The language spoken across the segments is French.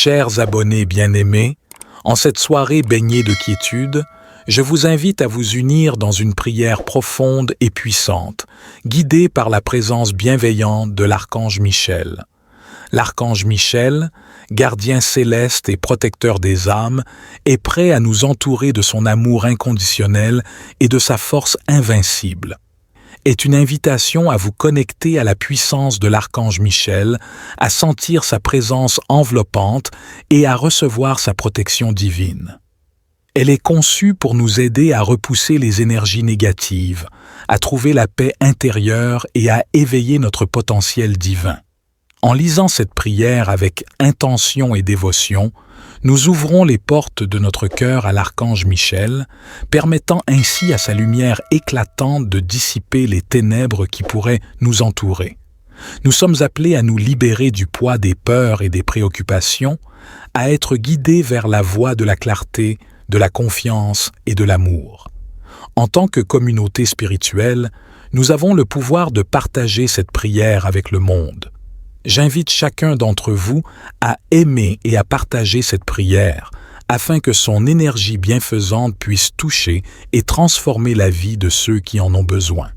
Chers abonnés bien-aimés, en cette soirée baignée de quiétude, je vous invite à vous unir dans une prière profonde et puissante, guidée par la présence bienveillante de l'archange Michel. L'archange Michel, gardien céleste et protecteur des âmes, est prêt à nous entourer de son amour inconditionnel et de sa force invincible. Est une invitation à vous connecter à la puissance de l'archange Michel, à sentir sa présence enveloppante et à recevoir sa protection divine. Elle est conçue pour nous aider à repousser les énergies négatives, à trouver la paix intérieure et à éveiller notre potentiel divin. En lisant cette prière avec intention et dévotion, nous ouvrons les portes de notre cœur à l'archange Michel, permettant ainsi à sa lumière éclatante de dissiper les ténèbres qui pourraient nous entourer. Nous sommes appelés à nous libérer du poids des peurs et des préoccupations, à être guidés vers la voie de la clarté, de la confiance et de l'amour. En tant que communauté spirituelle, nous avons le pouvoir de partager cette prière avec le monde. J'invite chacun d'entre vous à aimer et à partager cette prière, afin que son énergie bienfaisante puisse toucher et transformer la vie de ceux qui en ont besoin.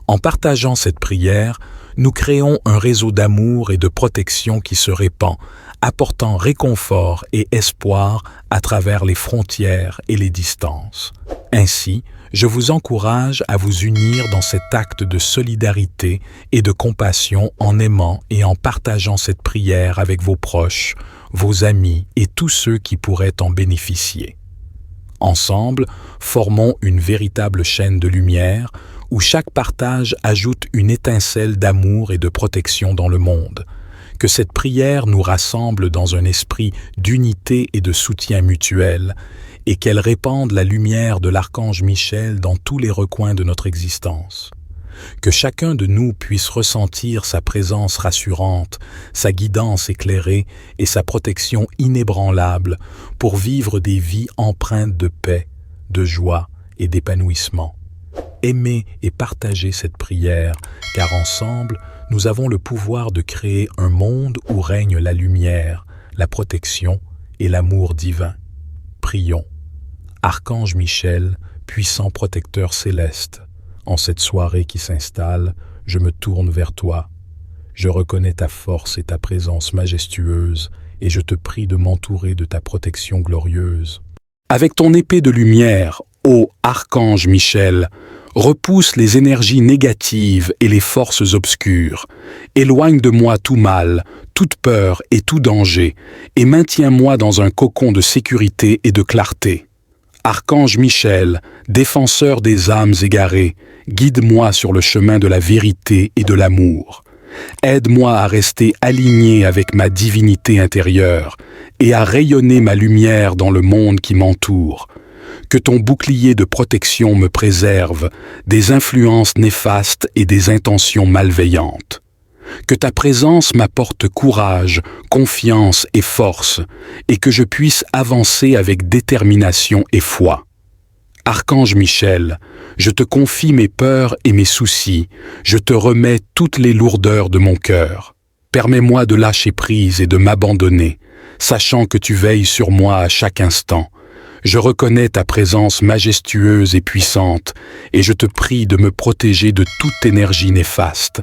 En partageant cette prière, nous créons un réseau d'amour et de protection qui se répand, apportant réconfort et espoir à travers les frontières et les distances. Ainsi, je vous encourage à vous unir dans cet acte de solidarité et de compassion en aimant et en partageant cette prière avec vos proches, vos amis et tous ceux qui pourraient en bénéficier. Ensemble, formons une véritable chaîne de lumière où chaque partage ajoute une étincelle d'amour et de protection dans le monde. Que cette prière nous rassemble dans un esprit d'unité et de soutien mutuel, et qu'elle répande la lumière de l'archange Michel dans tous les recoins de notre existence. Que chacun de nous puisse ressentir sa présence rassurante, sa guidance éclairée et sa protection inébranlable pour vivre des vies empreintes de paix, de joie et d'épanouissement. Aimez et partagez cette prière, car ensemble, nous avons le pouvoir de créer un monde où règne la lumière, la protection et l'amour divin. Prions. Archange Michel, puissant protecteur céleste, en cette soirée qui s'installe, je me tourne vers toi. Je reconnais ta force et ta présence majestueuse, et je te prie de m'entourer de ta protection glorieuse. Avec ton épée de lumière, ô Archange Michel, repousse les énergies négatives et les forces obscures. Éloigne de moi tout mal, toute peur et tout danger, et maintiens-moi dans un cocon de sécurité et de clarté. Archange Michel, défenseur des âmes égarées, guide-moi sur le chemin de la vérité et de l'amour. Aide-moi à rester aligné avec ma divinité intérieure et à rayonner ma lumière dans le monde qui m'entoure. Que ton bouclier de protection me préserve des influences néfastes et des intentions malveillantes. Que ta présence m'apporte courage, confiance et force, et que je puisse avancer avec détermination et foi. Archange Michel, je te confie mes peurs et mes soucis, je te remets toutes les lourdeurs de mon cœur. Permets-moi de lâcher prise et de m'abandonner, sachant que tu veilles sur moi à chaque instant. Je reconnais ta présence majestueuse et puissante, et je te prie de me protéger de toute énergie néfaste.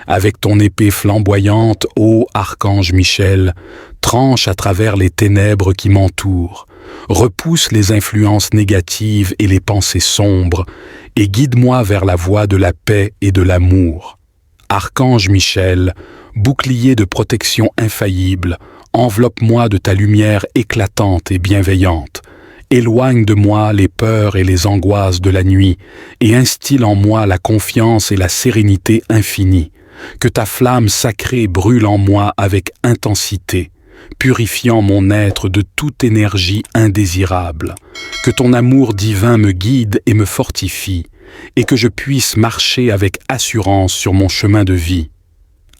Avec ton épée flamboyante, ô Archange Michel, tranche à travers les ténèbres qui m'entourent, repousse les influences négatives et les pensées sombres, et guide-moi vers la voie de la paix et de l'amour. Archange Michel, bouclier de protection infaillible, enveloppe-moi de ta lumière éclatante et bienveillante. Éloigne de moi les peurs et les angoisses de la nuit, et instille en moi la confiance et la sérénité infinie. Que ta flamme sacrée brûle en moi avec intensité, purifiant mon être de toute énergie indésirable. Que ton amour divin me guide et me fortifie, et que je puisse marcher avec assurance sur mon chemin de vie.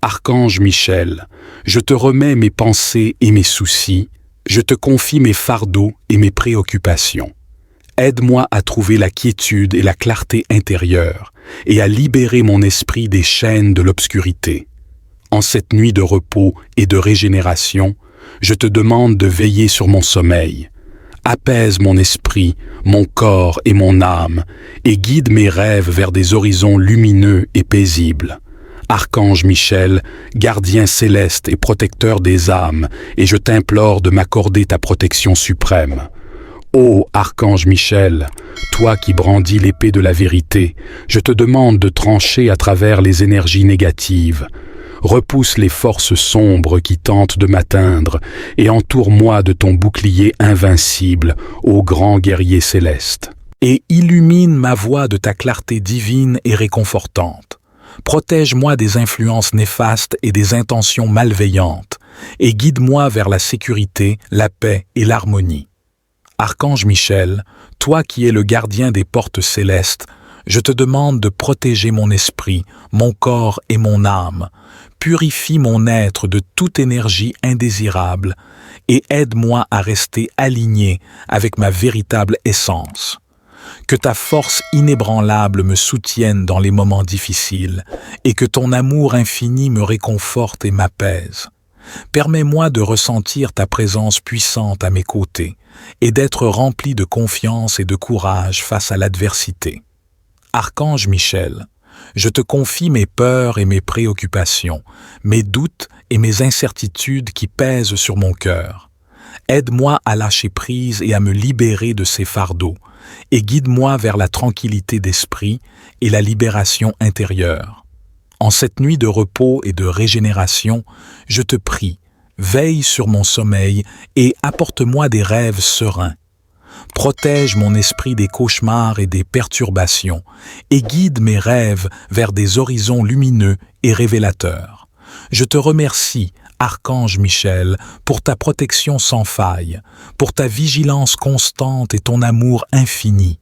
Archange Michel, je te remets mes pensées et mes soucis, je te confie mes fardeaux et mes préoccupations. Aide-moi à trouver la quiétude et la clarté intérieure et à libérer mon esprit des chaînes de l'obscurité. En cette nuit de repos et de régénération, je te demande de veiller sur mon sommeil. Apaise mon esprit, mon corps et mon âme, et guide mes rêves vers des horizons lumineux et paisibles. Archange Michel, gardien céleste et protecteur des âmes, et je t'implore de m'accorder ta protection suprême. Ô Archange Michel, toi qui brandis l'épée de la vérité, je te demande de trancher à travers les énergies négatives. Repousse les forces sombres qui tentent de m'atteindre et entoure-moi de ton bouclier invincible, ô grand guerrier céleste. Et illumine ma voie de ta clarté divine et réconfortante. Protège-moi des influences néfastes et des intentions malveillantes, et guide-moi vers la sécurité, la paix et l'harmonie. Archange Michel, toi qui es le gardien des portes célestes, je te demande de protéger mon esprit, mon corps et mon âme. Purifie mon être de toute énergie indésirable et aide-moi à rester aligné avec ma véritable essence. Que ta force inébranlable me soutienne dans les moments difficiles et que ton amour infini me réconforte et m'apaise. Permets-moi de ressentir ta présence puissante à mes côtés et d'être rempli de confiance et de courage face à l'adversité. Archange Michel, je te confie mes peurs et mes préoccupations, mes doutes et mes incertitudes qui pèsent sur mon cœur. Aide-moi à lâcher prise et à me libérer de ces fardeaux, et guide-moi vers la tranquillité d'esprit et la libération intérieure. En cette nuit de repos et de régénération, je te prie, veille sur mon sommeil et apporte-moi des rêves sereins. Protège mon esprit des cauchemars et des perturbations et guide mes rêves vers des horizons lumineux et révélateurs. Je te remercie, Archange Michel, pour ta protection sans faille, pour ta vigilance constante et ton amour infini.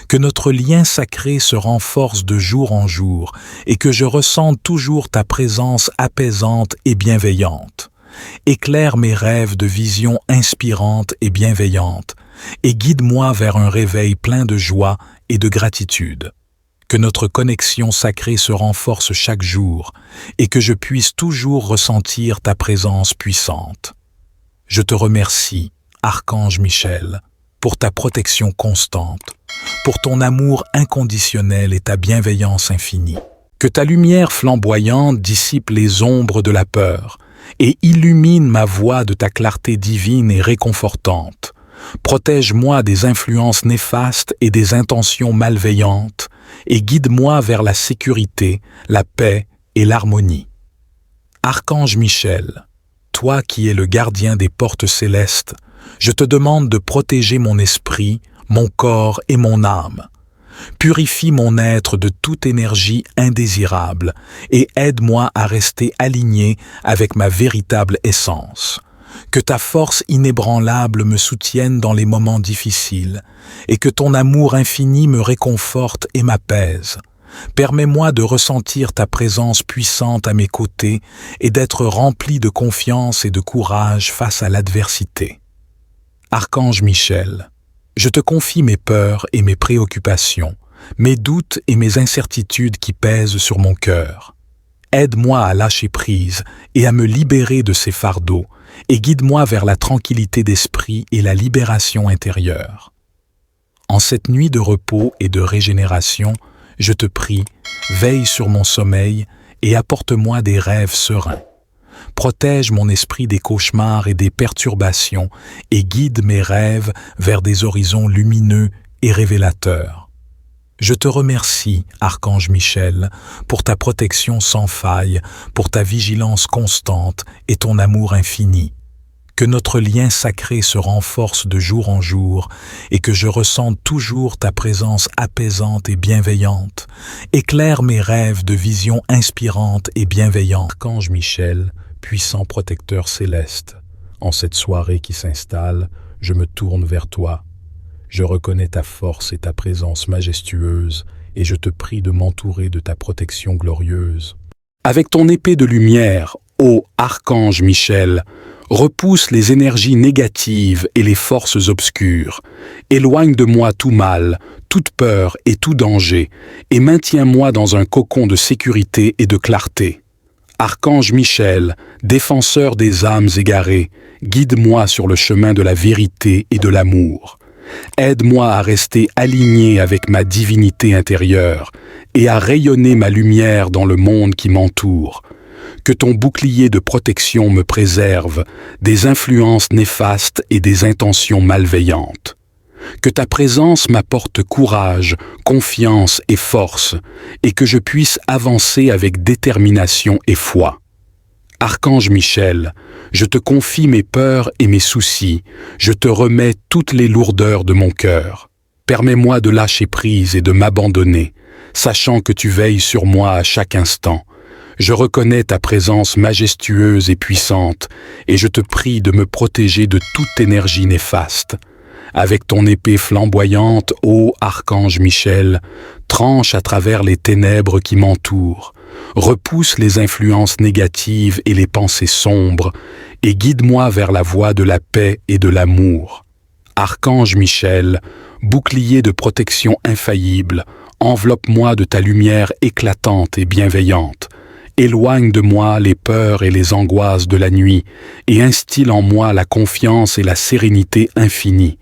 Que notre lien sacré se renforce de jour en jour et que je ressente toujours ta présence apaisante et bienveillante. Éclaire mes rêves de visions inspirantes et bienveillantes et guide-moi vers un réveil plein de joie et de gratitude. Que notre connexion sacrée se renforce chaque jour et que je puisse toujours ressentir ta présence puissante. Je te remercie, Archange Michel, pour ta protection constante, pour ton amour inconditionnel et ta bienveillance infinie. Que ta lumière flamboyante dissipe les ombres de la peur et illumine ma voie de ta clarté divine et réconfortante. Protège-moi des influences néfastes et des intentions malveillantes et guide-moi vers la sécurité, la paix et l'harmonie. Archange Michel, toi qui es le gardien des portes célestes, je te demande de protéger mon esprit, mon corps et mon âme. Purifie mon être de toute énergie indésirable et aide-moi à rester aligné avec ma véritable essence. Que ta force inébranlable me soutienne dans les moments difficiles et que ton amour infini me réconforte et m'apaise. Permets-moi de ressentir ta présence puissante à mes côtés et d'être rempli de confiance et de courage face à l'adversité. Archange Michel, je te confie mes peurs et mes préoccupations, mes doutes et mes incertitudes qui pèsent sur mon cœur. Aide-moi à lâcher prise et à me libérer de ces fardeaux, et guide-moi vers la tranquillité d'esprit et la libération intérieure. En cette nuit de repos et de régénération, je te prie, veille sur mon sommeil et apporte-moi des rêves sereins. Protège mon esprit des cauchemars et des perturbations et guide mes rêves vers des horizons lumineux et révélateurs. Je te remercie, Archange Michel, pour ta protection sans faille, pour ta vigilance constante et ton amour infini. Que notre lien sacré se renforce de jour en jour et que je ressente toujours ta présence apaisante et bienveillante. Éclaire mes rêves de visions inspirantes et bienveillantes. Archange Michel, puissant protecteur céleste, en cette soirée qui s'installe, je me tourne vers toi. Je reconnais ta force et ta présence majestueuse et je te prie de m'entourer de ta protection glorieuse. Avec ton épée de lumière, ô Archange Michel, repousse les énergies négatives et les forces obscures. Éloigne de moi tout mal, toute peur et tout danger, et maintiens-moi dans un cocon de sécurité et de clarté. Archange Michel, défenseur des âmes égarées, guide-moi sur le chemin de la vérité et de l'amour. Aide-moi à rester aligné avec ma divinité intérieure et à rayonner ma lumière dans le monde qui m'entoure. Que ton bouclier de protection me préserve des influences néfastes et des intentions malveillantes. Que ta présence m'apporte courage, confiance et force, et que je puisse avancer avec détermination et foi. Archange Michel, je te confie mes peurs et mes soucis, je te remets toutes les lourdeurs de mon cœur. Permets-moi de lâcher prise et de m'abandonner, sachant que tu veilles sur moi à chaque instant. Je reconnais ta présence majestueuse et puissante, et je te prie de me protéger de toute énergie néfaste. Avec ton épée flamboyante, ô Archange Michel, tranche à travers les ténèbres qui m'entourent, repousse les influences négatives et les pensées sombres, et guide-moi vers la voie de la paix et de l'amour. Archange Michel, bouclier de protection infaillible, enveloppe-moi de ta lumière éclatante et bienveillante. Éloigne de moi les peurs et les angoisses de la nuit, et instille en moi la confiance et la sérénité infinie.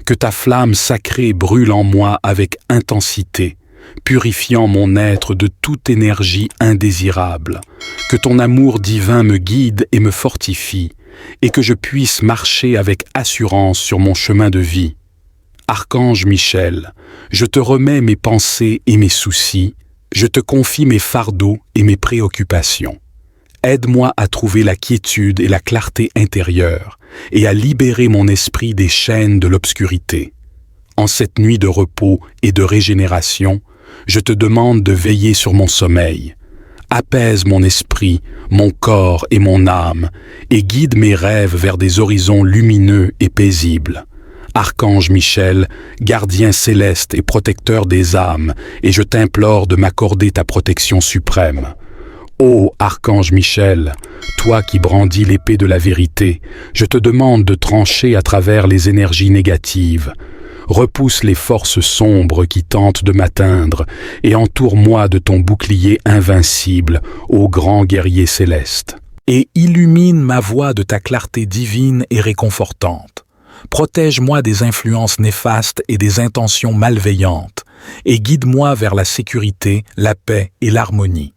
Que ta flamme sacrée brûle en moi avec intensité, purifiant mon être de toute énergie indésirable. Que ton amour divin me guide et me fortifie, et que je puisse marcher avec assurance sur mon chemin de vie. Archange Michel, je te remets mes pensées et mes soucis, je te confie mes fardeaux et mes préoccupations. Aide-moi à trouver la quiétude et la clarté intérieure et à libérer mon esprit des chaînes de l'obscurité. En cette nuit de repos et de régénération, je te demande de veiller sur mon sommeil. Apaise mon esprit, mon corps et mon âme et guide mes rêves vers des horizons lumineux et paisibles. Archange Michel, gardien céleste et protecteur des âmes, et je t'implore de m'accorder ta protection suprême. Ô Archange Michel, toi qui brandis l'épée de la vérité, je te demande de trancher à travers les énergies négatives. Repousse les forces sombres qui tentent de m'atteindre et entoure-moi de ton bouclier invincible, ô grand guerrier céleste. Et illumine ma voie de ta clarté divine et réconfortante. Protège-moi des influences néfastes et des intentions malveillantes, et guide-moi vers la sécurité, la paix et l'harmonie.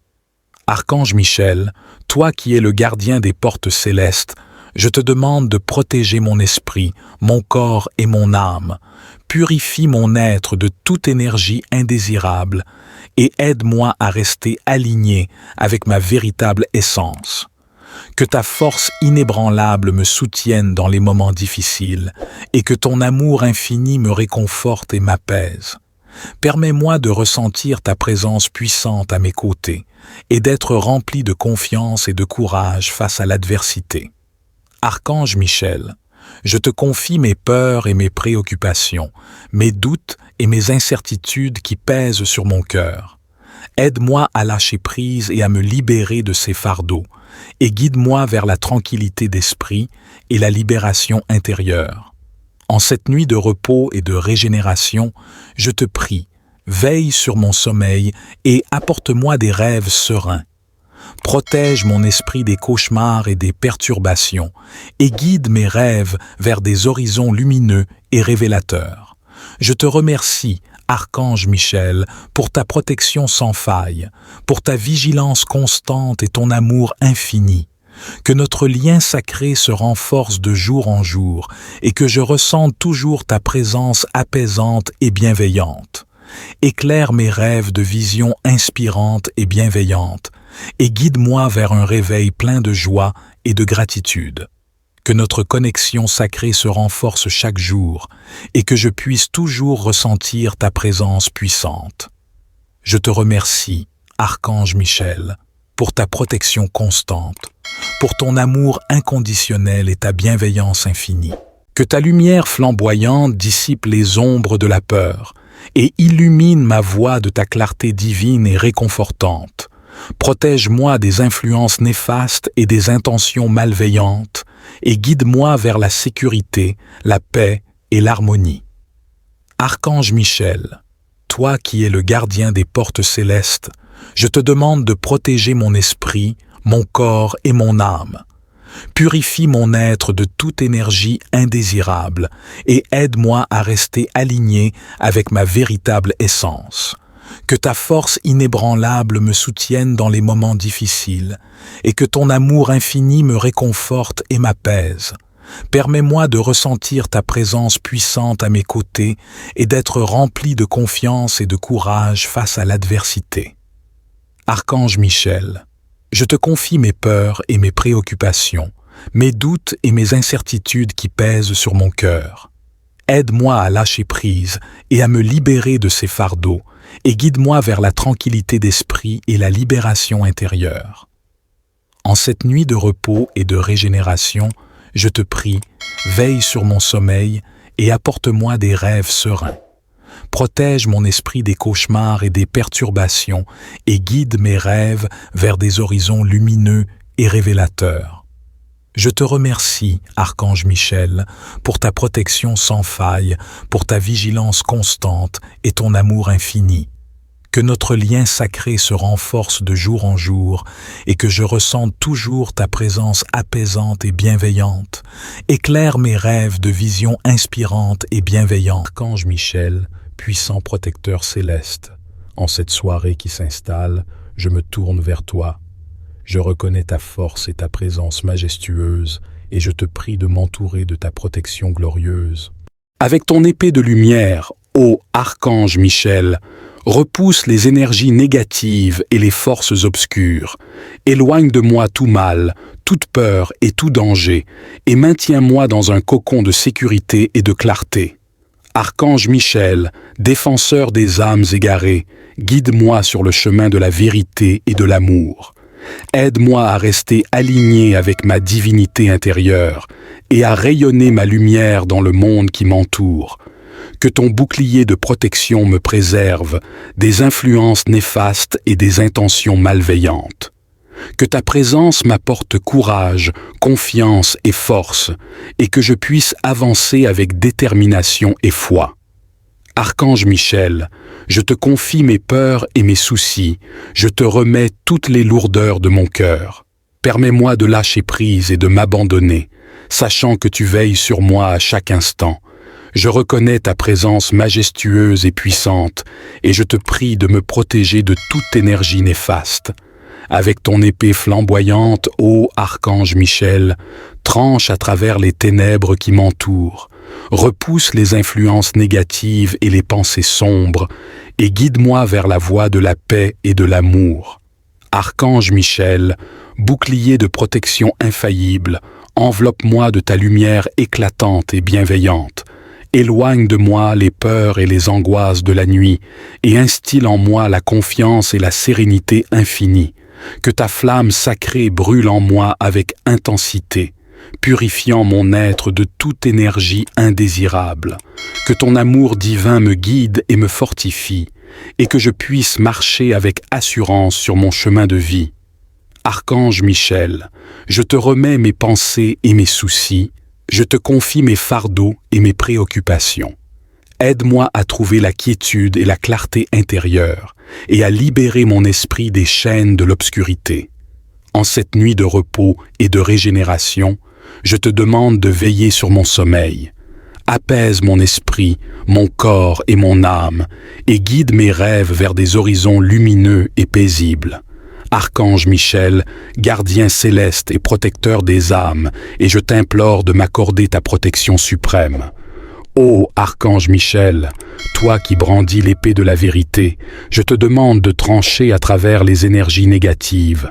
Archange Michel, toi qui es le gardien des portes célestes, je te demande de protéger mon esprit, mon corps et mon âme. Purifie mon être de toute énergie indésirable et aide-moi à rester aligné avec ma véritable essence. Que ta force inébranlable me soutienne dans les moments difficiles et que ton amour infini me réconforte et m'apaise. Permets-moi de ressentir ta présence puissante à mes côtés et d'être rempli de confiance et de courage face à l'adversité. Archange Michel, je te confie mes peurs et mes préoccupations, mes doutes et mes incertitudes qui pèsent sur mon cœur. Aide-moi à lâcher prise et à me libérer de ces fardeaux, et guide-moi vers la tranquillité d'esprit et la libération intérieure. En cette nuit de repos et de régénération, je te prie, veille sur mon sommeil et apporte-moi des rêves sereins. Protège mon esprit des cauchemars et des perturbations et guide mes rêves vers des horizons lumineux et révélateurs. Je te remercie, Archange Michel, pour ta protection sans faille, pour ta vigilance constante et ton amour infini. Que notre lien sacré se renforce de jour en jour et que je ressente toujours ta présence apaisante et bienveillante. Éclaire mes rêves de visions inspirantes et bienveillantes et guide-moi vers un réveil plein de joie et de gratitude. Que notre connexion sacrée se renforce chaque jour et que je puisse toujours ressentir ta présence puissante. Je te remercie, Archange Michel, pour ta protection constante, pour ton amour inconditionnel et ta bienveillance infinie. Que ta lumière flamboyante dissipe les ombres de la peur et illumine ma voie de ta clarté divine et réconfortante. Protège-moi des influences néfastes et des intentions malveillantes et guide-moi vers la sécurité, la paix et l'harmonie. Archange Michel, toi qui es le gardien des portes célestes, je te demande de protéger mon esprit, mon corps et mon âme. Purifie mon être de toute énergie indésirable et aide-moi à rester aligné avec ma véritable essence. Que ta force inébranlable me soutienne dans les moments difficiles et que ton amour infini me réconforte et m'apaise. Permets-moi de ressentir ta présence puissante à mes côtés et d'être rempli de confiance et de courage face à l'adversité. Archange Michel, je te confie mes peurs et mes préoccupations, mes doutes et mes incertitudes qui pèsent sur mon cœur. Aide-moi à lâcher prise et à me libérer de ces fardeaux, et guide-moi vers la tranquillité d'esprit et la libération intérieure. En cette nuit de repos et de régénération, je te prie, veille sur mon sommeil et apporte-moi des rêves sereins. Protège mon esprit des cauchemars et des perturbations et guide mes rêves vers des horizons lumineux et révélateurs. Je te remercie, Archange Michel, pour ta protection sans faille, pour ta vigilance constante et ton amour infini. Que notre lien sacré se renforce de jour en jour et que je ressente toujours ta présence apaisante et bienveillante. Éclaire mes rêves de visions inspirantes et bienveillantes. Archange Michel, puissant protecteur céleste, en cette soirée qui s'installe, je me tourne vers toi. Je reconnais ta force et ta présence majestueuse et je te prie de m'entourer de ta protection glorieuse. Avec ton épée de lumière, ô Archange Michel, repousse les énergies négatives et les forces obscures. Éloigne de moi tout mal, toute peur et tout danger, et maintiens-moi dans un cocon de sécurité et de clarté. Archange Michel, défenseur des âmes égarées, guide-moi sur le chemin de la vérité et de l'amour. Aide-moi à rester aligné avec ma divinité intérieure et à rayonner ma lumière dans le monde qui m'entoure. Que ton bouclier de protection me préserve des influences néfastes et des intentions malveillantes. Que ta présence m'apporte courage, confiance et force, et que je puisse avancer avec détermination et foi. Archange Michel, je te confie mes peurs et mes soucis, je te remets toutes les lourdeurs de mon cœur. Permets-moi de lâcher prise et de m'abandonner, sachant que tu veilles sur moi à chaque instant. Je reconnais ta présence majestueuse et puissante, et je te prie de me protéger de toute énergie néfaste. Avec ton épée flamboyante, ô Archange Michel, tranche à travers les ténèbres qui m'entourent, repousse les influences négatives et les pensées sombres, et guide-moi vers la voie de la paix et de l'amour. Archange Michel, bouclier de protection infaillible, enveloppe-moi de ta lumière éclatante et bienveillante. Éloigne de moi les peurs et les angoisses de la nuit, et instille en moi la confiance et la sérénité infinie. Que ta flamme sacrée brûle en moi avec intensité, purifiant mon être de toute énergie indésirable. Que ton amour divin me guide et me fortifie, et que je puisse marcher avec assurance sur mon chemin de vie. Archange Michel, je te remets mes pensées et mes soucis, je te confie mes fardeaux et mes préoccupations. Aide-moi à trouver la quiétude et la clarté intérieure et à libérer mon esprit des chaînes de l'obscurité. En cette nuit de repos et de régénération, je te demande de veiller sur mon sommeil. Apaise mon esprit, mon corps et mon âme et guide mes rêves vers des horizons lumineux et paisibles. Archange Michel, gardien céleste et protecteur des âmes, et je t'implore de m'accorder ta protection suprême. Ô Archange Michel, toi qui brandis l'épée de la vérité, je te demande de trancher à travers les énergies négatives.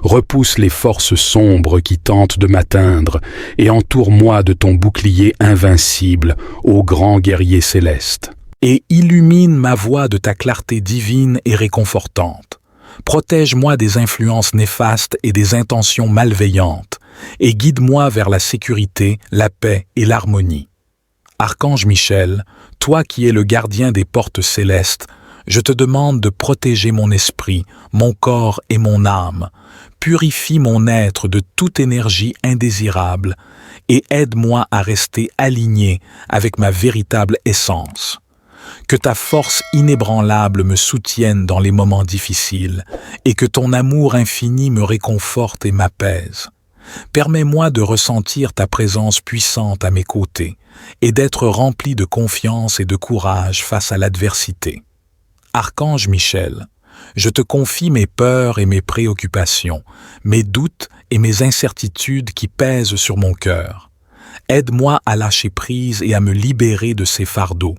Repousse les forces sombres qui tentent de m'atteindre et entoure-moi de ton bouclier invincible, ô grand guerrier céleste. Et illumine ma voie de ta clarté divine et réconfortante. Protège-moi des influences néfastes et des intentions malveillantes, et guide-moi vers la sécurité, la paix et l'harmonie. Archange Michel, toi qui es le gardien des portes célestes, je te demande de protéger mon esprit, mon corps et mon âme. Purifie mon être de toute énergie indésirable et aide-moi à rester aligné avec ma véritable essence. Que ta force inébranlable me soutienne dans les moments difficiles et que ton amour infini me réconforte et m'apaise. Permets-moi de ressentir ta présence puissante à mes côtés et d'être rempli de confiance et de courage face à l'adversité. Archange Michel, je te confie mes peurs et mes préoccupations, mes doutes et mes incertitudes qui pèsent sur mon cœur. Aide-moi à lâcher prise et à me libérer de ces fardeaux,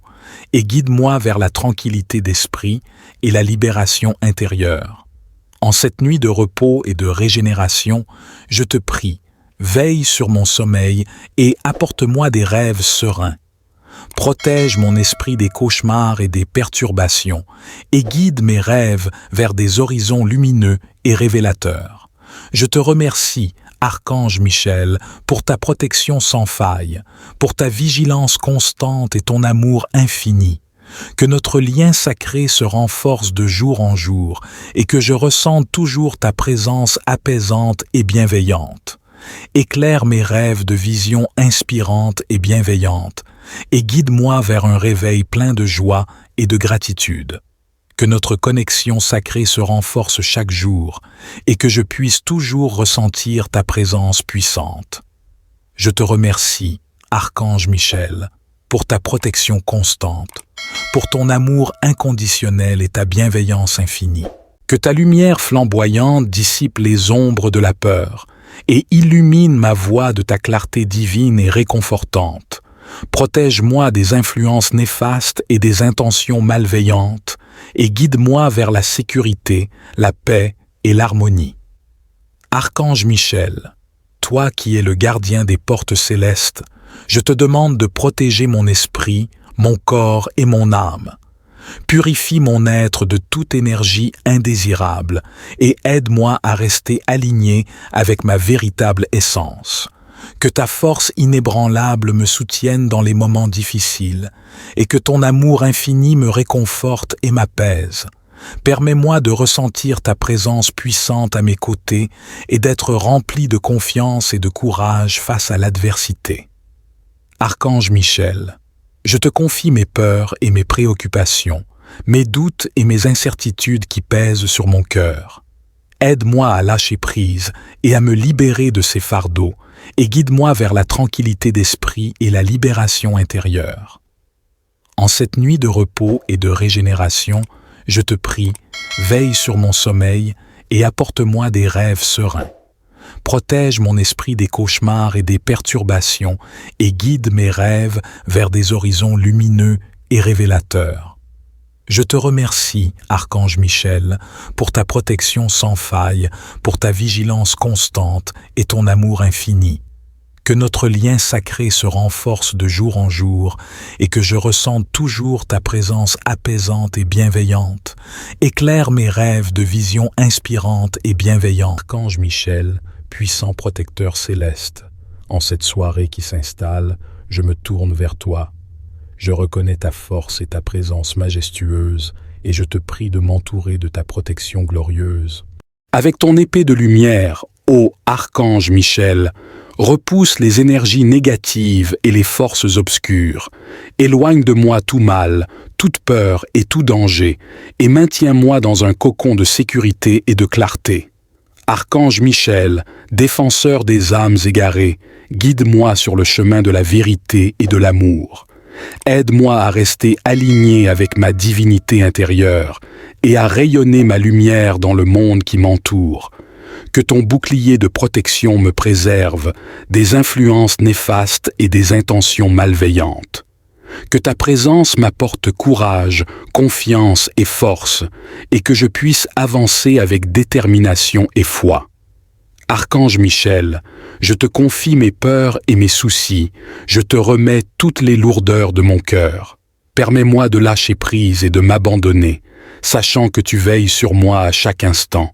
et guide-moi vers la tranquillité d'esprit et la libération intérieure. En cette nuit de repos et de régénération, je te prie, veille sur mon sommeil et apporte-moi des rêves sereins. Protège mon esprit des cauchemars et des perturbations, et guide mes rêves vers des horizons lumineux et révélateurs. Je te remercie, Archange Michel, pour ta protection sans faille, pour ta vigilance constante et ton amour infini. Que notre lien sacré se renforce de jour en jour et que je ressente toujours ta présence apaisante et bienveillante. Éclaire mes rêves de visions inspirantes et bienveillantes et guide-moi vers un réveil plein de joie et de gratitude. Que notre connexion sacrée se renforce chaque jour et que je puisse toujours ressentir ta présence puissante. Je te remercie, Archange Michel, pour ta protection constante, pour ton amour inconditionnel et ta bienveillance infinie. Que ta lumière flamboyante dissipe les ombres de la peur et illumine ma voie de ta clarté divine et réconfortante. Protège-moi des influences néfastes et des intentions malveillantes et guide-moi vers la sécurité, la paix et l'harmonie. Archange Michel, toi qui es le gardien des portes célestes, je te demande de protéger mon esprit, mon corps et mon âme. Purifie mon être de toute énergie indésirable et aide-moi à rester aligné avec ma véritable essence. Que ta force inébranlable me soutienne dans les moments difficiles et que ton amour infini me réconforte et m'apaise. Permets-moi de ressentir ta présence puissante à mes côtés et d'être rempli de confiance et de courage face à l'adversité. Archange Michel, je te confie mes peurs et mes préoccupations, mes doutes et mes incertitudes qui pèsent sur mon cœur. Aide-moi à lâcher prise et à me libérer de ces fardeaux, et guide-moi vers la tranquillité d'esprit et la libération intérieure. En cette nuit de repos et de régénération, je te prie, veille sur mon sommeil et apporte-moi des rêves sereins. Protège mon esprit des cauchemars et des perturbations et guide mes rêves vers des horizons lumineux et révélateurs. Je te remercie, Archange Michel, pour ta protection sans faille, pour ta vigilance constante et ton amour infini. Que notre lien sacré se renforce de jour en jour et que je ressente toujours ta présence apaisante et bienveillante. Éclaire mes rêves de visions inspirantes et bienveillantes. Archange Michel, puissant protecteur céleste, en cette soirée qui s'installe, je me tourne vers toi. Je reconnais ta force et ta présence majestueuse, et je te prie de m'entourer de ta protection glorieuse. Avec ton épée de lumière, ô Archange Michel, repousse les énergies négatives et les forces obscures. Éloigne de moi tout mal, toute peur et tout danger, et maintiens-moi dans un cocon de sécurité et de clarté. Archange Michel, défenseur des âmes égarées, guide-moi sur le chemin de la vérité et de l'amour. Aide-moi à rester aligné avec ma divinité intérieure et à rayonner ma lumière dans le monde qui m'entoure. Que ton bouclier de protection me préserve des influences néfastes et des intentions malveillantes. Que ta présence m'apporte courage, confiance et force, et que je puisse avancer avec détermination et foi. Archange Michel, je te confie mes peurs et mes soucis, je te remets toutes les lourdeurs de mon cœur. Permets-moi de lâcher prise et de m'abandonner, sachant que tu veilles sur moi à chaque instant.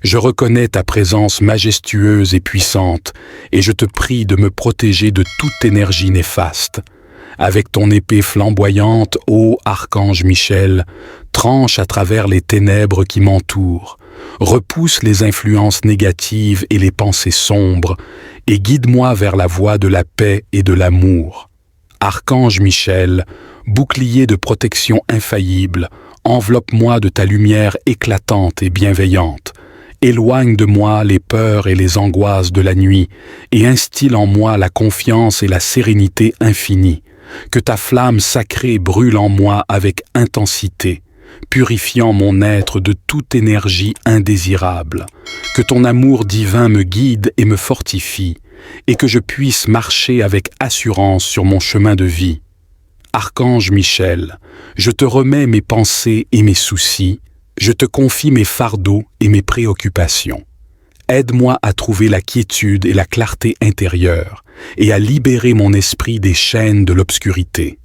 Je reconnais ta présence majestueuse et puissante, et je te prie de me protéger de toute énergie néfaste. Avec ton épée flamboyante, ô Archange Michel, tranche à travers les ténèbres qui m'entourent, repousse les influences négatives et les pensées sombres, et guide-moi vers la voie de la paix et de l'amour. Archange Michel, bouclier de protection infaillible, enveloppe-moi de ta lumière éclatante et bienveillante. Éloigne de moi les peurs et les angoisses de la nuit et instille en moi la confiance et la sérénité infinie. Que ta flamme sacrée brûle en moi avec intensité, purifiant mon être de toute énergie indésirable. Que ton amour divin me guide et me fortifie, et que je puisse marcher avec assurance sur mon chemin de vie. Archange Michel, je te remets mes pensées et mes soucis, je te confie mes fardeaux et mes préoccupations. Aide-moi à trouver la quiétude et la clarté intérieure, et à libérer mon esprit des chaînes de l'obscurité.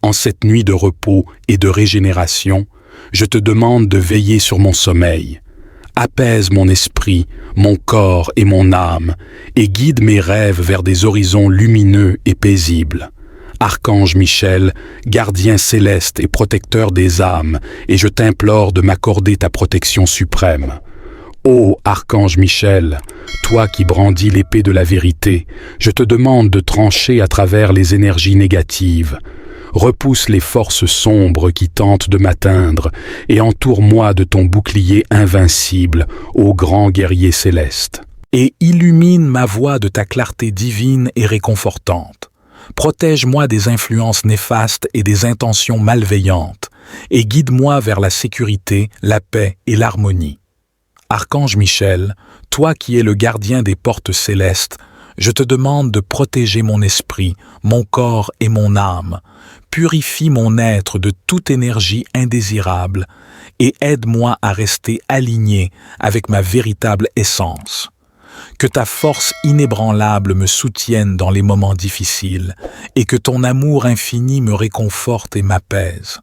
En cette nuit de repos et de régénération, je te demande de veiller sur mon sommeil. Apaise mon esprit, mon corps et mon âme, et guide mes rêves vers des horizons lumineux et paisibles. Archange Michel, gardien céleste et protecteur des âmes, et je t'implore de m'accorder ta protection suprême. Ô Archange Michel, toi qui brandis l'épée de la vérité, je te demande de trancher à travers les énergies négatives. Repousse les forces sombres qui tentent de m'atteindre et entoure-moi de ton bouclier invincible, ô grand guerrier céleste. Et illumine ma voie de ta clarté divine et réconfortante. Protège-moi des influences néfastes et des intentions malveillantes, et guide-moi vers la sécurité, la paix et l'harmonie. Archange Michel, toi qui es le gardien des portes célestes, je te demande de protéger mon esprit, mon corps et mon âme. Purifie mon être de toute énergie indésirable et aide-moi à rester aligné avec ma véritable essence. Que ta force inébranlable me soutienne dans les moments difficiles et que ton amour infini me réconforte et m'apaise.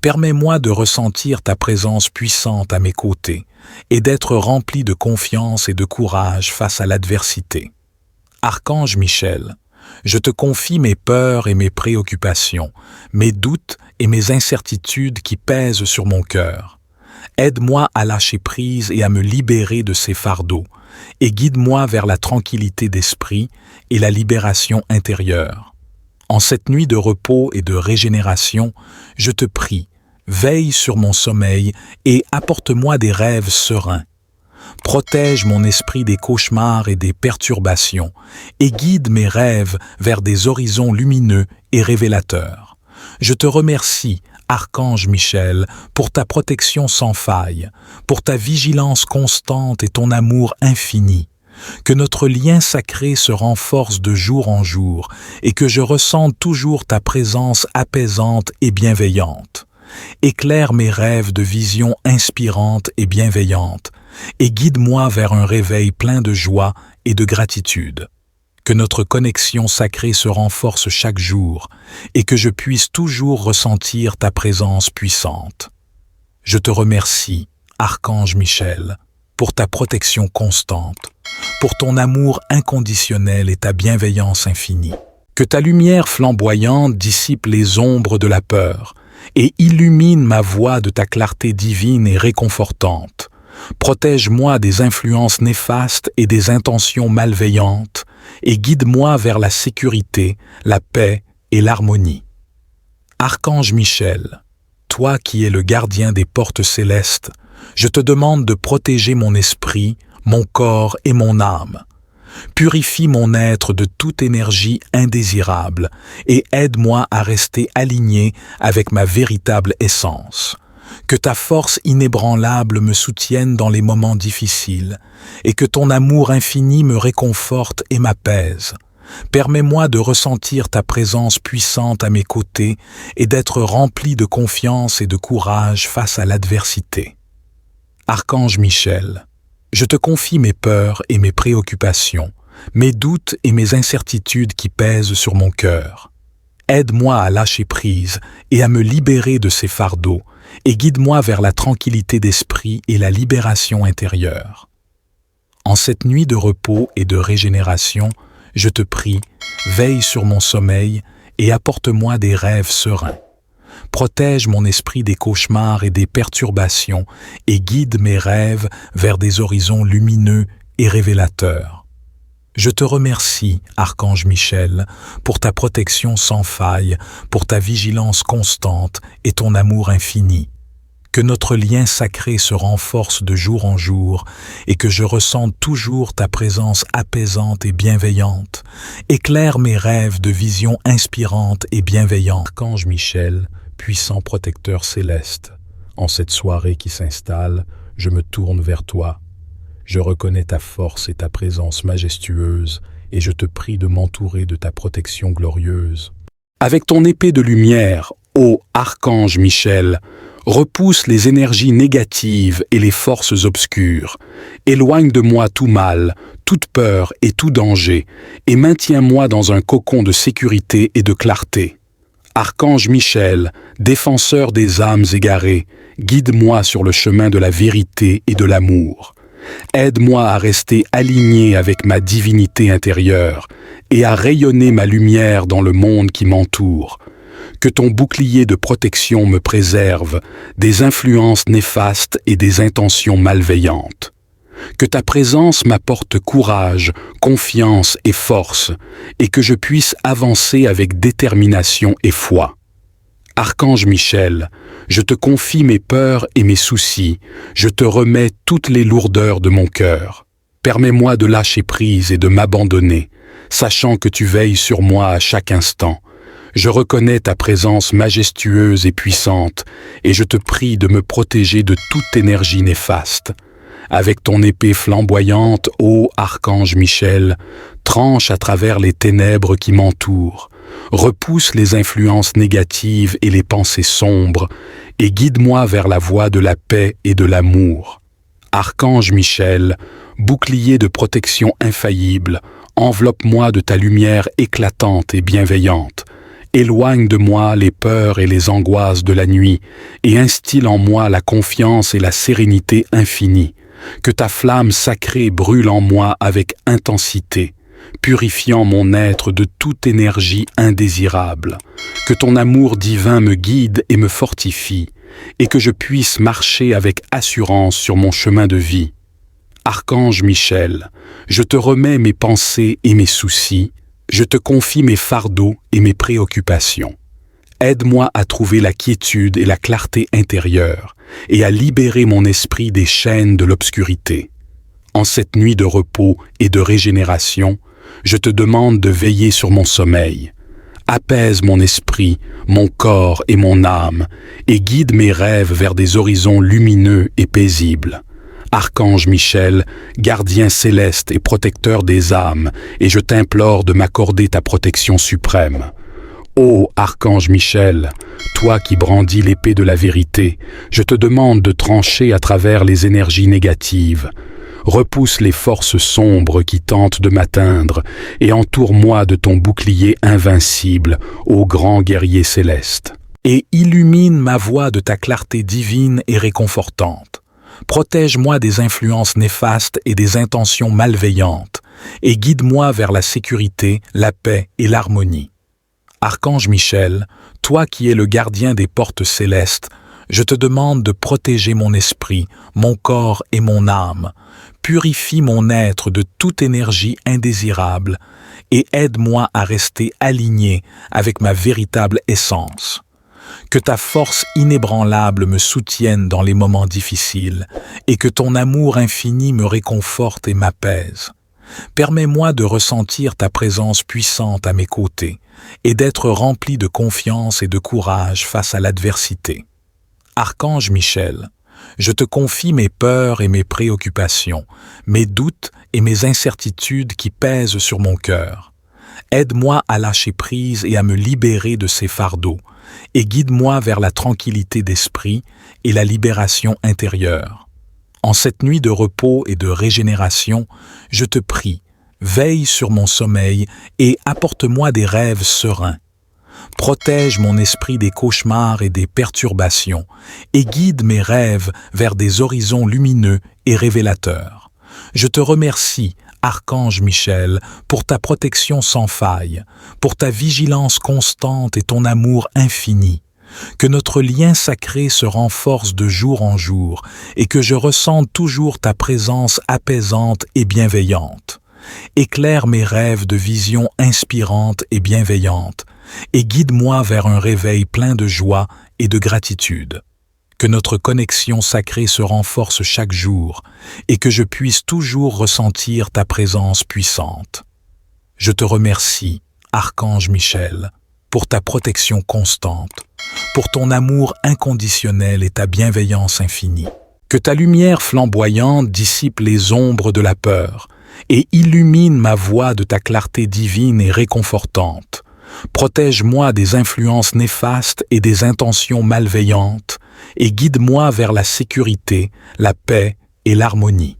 Permets-moi de ressentir ta présence puissante à mes côtés et d'être rempli de confiance et de courage face à l'adversité. Archange Michel, je te confie mes peurs et mes préoccupations, mes doutes et mes incertitudes qui pèsent sur mon cœur. Aide-moi à lâcher prise et à me libérer de ces fardeaux, et guide-moi vers la tranquillité d'esprit et la libération intérieure. En cette nuit de repos et de régénération, je te prie, veille sur mon sommeil et apporte-moi des rêves sereins. Protège mon esprit des cauchemars et des perturbations et guide mes rêves vers des horizons lumineux et révélateurs. Je te remercie, Archange Michel, pour ta protection sans faille, pour ta vigilance constante et ton amour infini. Que notre lien sacré se renforce de jour en jour et que je ressente toujours ta présence apaisante et bienveillante. Éclaire mes rêves de visions inspirantes et bienveillantes et guide-moi vers un réveil plein de joie et de gratitude. Que notre connexion sacrée se renforce chaque jour et que je puisse toujours ressentir ta présence puissante. Je te remercie, Archange Michel, pour ta protection constante, pour ton amour inconditionnel et ta bienveillance infinie. Que ta lumière flamboyante dissipe les ombres de la peur et illumine ma voie de ta clarté divine et réconfortante. Protège-moi des influences néfastes et des intentions malveillantes et guide-moi vers la sécurité, la paix et l'harmonie. Archange Michel, toi qui es le gardien des portes célestes, je te demande de protéger mon esprit, mon corps et mon âme. Purifie mon être de toute énergie indésirable et aide-moi à rester aligné avec ma véritable essence. Que ta force inébranlable me soutienne dans les moments difficiles et que ton amour infini me réconforte et m'apaise. Permets-moi de ressentir ta présence puissante à mes côtés et d'être rempli de confiance et de courage face à l'adversité. Archange Michel, je te confie mes peurs et mes préoccupations, mes doutes et mes incertitudes qui pèsent sur mon cœur. Aide-moi à lâcher prise et à me libérer de ces fardeaux et guide-moi vers la tranquillité d'esprit et la libération intérieure. En cette nuit de repos et de régénération, je te prie, veille sur mon sommeil et apporte-moi des rêves sereins. Protège mon esprit des cauchemars et des perturbations et guide mes rêves vers des horizons lumineux et révélateurs. Je te remercie, Archange Michel, pour ta protection sans faille, pour ta vigilance constante et ton amour infini. Que notre lien sacré se renforce de jour en jour et que je ressente toujours ta présence apaisante et bienveillante. Éclaire mes rêves de visions inspirantes et bienveillantes. Archange Michel, puissant protecteur céleste, en cette soirée qui s'installe, je me tourne vers toi. Je reconnais ta force et ta présence majestueuse et je te prie de m'entourer de ta protection glorieuse. Avec ton épée de lumière, ô Archange Michel, repousse les énergies négatives et les forces obscures. Éloigne de moi tout mal, toute peur et tout danger, et maintiens-moi dans un cocon de sécurité et de clarté. Archange Michel, défenseur des âmes égarées, guide-moi sur le chemin de la vérité et de l'amour. Aide-moi à rester aligné avec ma divinité intérieure et à rayonner ma lumière dans le monde qui m'entoure. Que ton bouclier de protection me préserve des influences néfastes et des intentions malveillantes. Que ta présence m'apporte courage, confiance et force, et que je puisse avancer avec détermination et foi. Archange Michel, je te confie mes peurs et mes soucis, je te remets toutes les lourdeurs de mon cœur. Permets-moi de lâcher prise et de m'abandonner, sachant que tu veilles sur moi à chaque instant. Je reconnais ta présence majestueuse et puissante, et je te prie de me protéger de toute énergie néfaste. Avec ton épée flamboyante, ô Archange Michel, tranche à travers les ténèbres qui m'entourent, repousse les influences négatives et les pensées sombres, et guide-moi vers la voie de la paix et de l'amour. Archange Michel, bouclier de protection infaillible, enveloppe-moi de ta lumière éclatante et bienveillante. Éloigne de moi les peurs et les angoisses de la nuit et instille en moi la confiance et la sérénité infinie. Que ta flamme sacrée brûle en moi avec intensité, purifiant mon être de toute énergie indésirable. Que ton amour divin me guide et me fortifie, et que je puisse marcher avec assurance sur mon chemin de vie. Archange Michel, je te remets mes pensées et mes soucis, je te confie mes fardeaux et mes préoccupations. Aide-moi à trouver la quiétude et la clarté intérieure et à libérer mon esprit des chaînes de l'obscurité. En cette nuit de repos et de régénération, je te demande de veiller sur mon sommeil. Apaise mon esprit, mon corps et mon âme et guide mes rêves vers des horizons lumineux et paisibles. Archange Michel, gardien céleste et protecteur des âmes, et je t'implore de m'accorder ta protection suprême. Ô Archange Michel, toi qui brandis l'épée de la vérité, je te demande de trancher à travers les énergies négatives. Repousse les forces sombres qui tentent de m'atteindre et entoure-moi de ton bouclier invincible, ô grand guerrier céleste. Et illumine ma voie de ta clarté divine et réconfortante. Protège-moi des influences néfastes et des intentions malveillantes, et guide-moi vers la sécurité, la paix et l'harmonie. Archange Michel, toi qui es le gardien des portes célestes, je te demande de protéger mon esprit, mon corps et mon âme. Purifie mon être de toute énergie indésirable et aide-moi à rester aligné avec ma véritable essence. Que ta force inébranlable me soutienne dans les moments difficiles et que ton amour infini me réconforte et m'apaise. Permets-moi de ressentir ta présence puissante à mes côtés et d'être rempli de confiance et de courage face à l'adversité. Archange Michel, je te confie mes peurs et mes préoccupations, mes doutes et mes incertitudes qui pèsent sur mon cœur. Aide-moi à lâcher prise et à me libérer de ces fardeaux, et guide-moi vers la tranquillité d'esprit et la libération intérieure. En cette nuit de repos et de régénération, je te prie, veille sur mon sommeil et apporte-moi des rêves sereins. Protège mon esprit des cauchemars et des perturbations et guide mes rêves vers des horizons lumineux et révélateurs. Je te remercie, Archange Michel, pour ta protection sans faille, pour ta vigilance constante et ton amour infini. Que notre lien sacré se renforce de jour en jour et que je ressente toujours ta présence apaisante et bienveillante. Éclaire mes rêves de visions inspirantes et bienveillantes, et guide-moi vers un réveil plein de joie et de gratitude. Que notre connexion sacrée se renforce chaque jour, et que je puisse toujours ressentir ta présence puissante. Je te remercie, Archange Michel, pour ta protection constante, pour ton amour inconditionnel et ta bienveillance infinie. Que ta lumière flamboyante dissipe les ombres de la peur et illumine ma voie de ta clarté divine et réconfortante. Protège-moi des influences néfastes et des intentions malveillantes et guide-moi vers la sécurité, la paix et l'harmonie.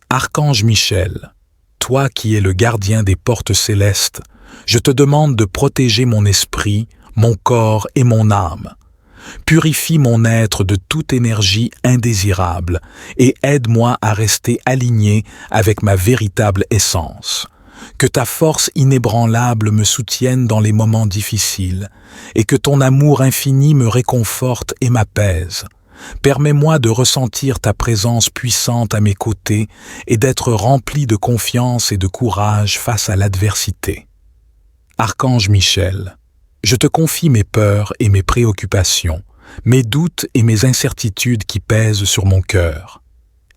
Archange Michel, toi qui es le gardien des portes célestes, je te demande de protéger mon esprit, mon corps et mon âme. Purifie mon être de toute énergie indésirable et aide-moi à rester aligné avec ma véritable essence. Que ta force inébranlable me soutienne dans les moments difficiles et que ton amour infini me réconforte et m'apaise. Permets-moi de ressentir ta présence puissante à mes côtés et d'être rempli de confiance et de courage face à l'adversité. Archange Michel, je te confie mes peurs et mes préoccupations, mes doutes et mes incertitudes qui pèsent sur mon cœur.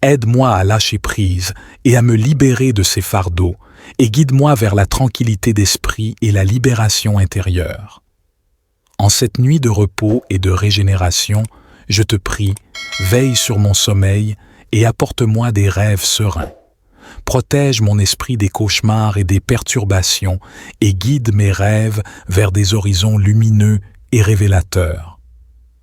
Aide-moi à lâcher prise et à me libérer de ces fardeaux, et guide-moi vers la tranquillité d'esprit et la libération intérieure. En cette nuit de repos et de régénération, je te prie, veille sur mon sommeil et apporte-moi des rêves sereins. Protège mon esprit des cauchemars et des perturbations et guide mes rêves vers des horizons lumineux et révélateurs.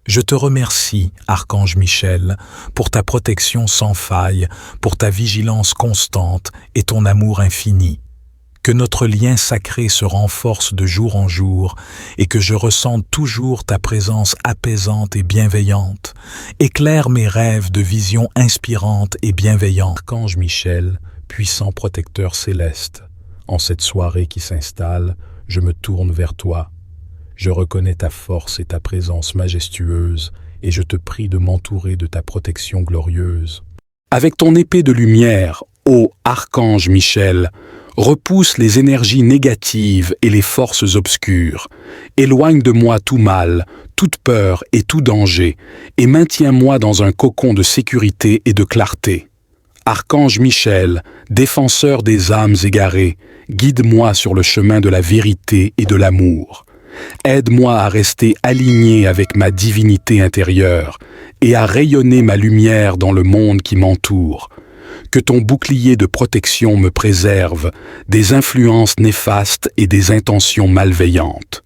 Je te remercie, Archange Michel, pour ta protection sans faille, pour ta vigilance constante et ton amour infini. Que notre lien sacré se renforce de jour en jour et que je ressente toujours ta présence apaisante et bienveillante. Éclaire mes rêves de visions inspirantes et bienveillantes. Archange Michel, puissant protecteur céleste, en cette soirée qui s'installe, je me tourne vers toi. Je reconnais ta force et ta présence majestueuse, et je te prie de m'entourer de ta protection glorieuse. Avec ton épée de lumière, ô Archange Michel, repousse les énergies négatives et les forces obscures. Éloigne de moi tout mal, toute peur et tout danger, et maintiens-moi dans un cocon de sécurité et de clarté. Archange Michel, défenseur des âmes égarées, guide-moi sur le chemin de la vérité et de l'amour. Aide-moi à rester aligné avec ma divinité intérieure et à rayonner ma lumière dans le monde qui m'entoure. Que ton bouclier de protection me préserve des influences néfastes et des intentions malveillantes.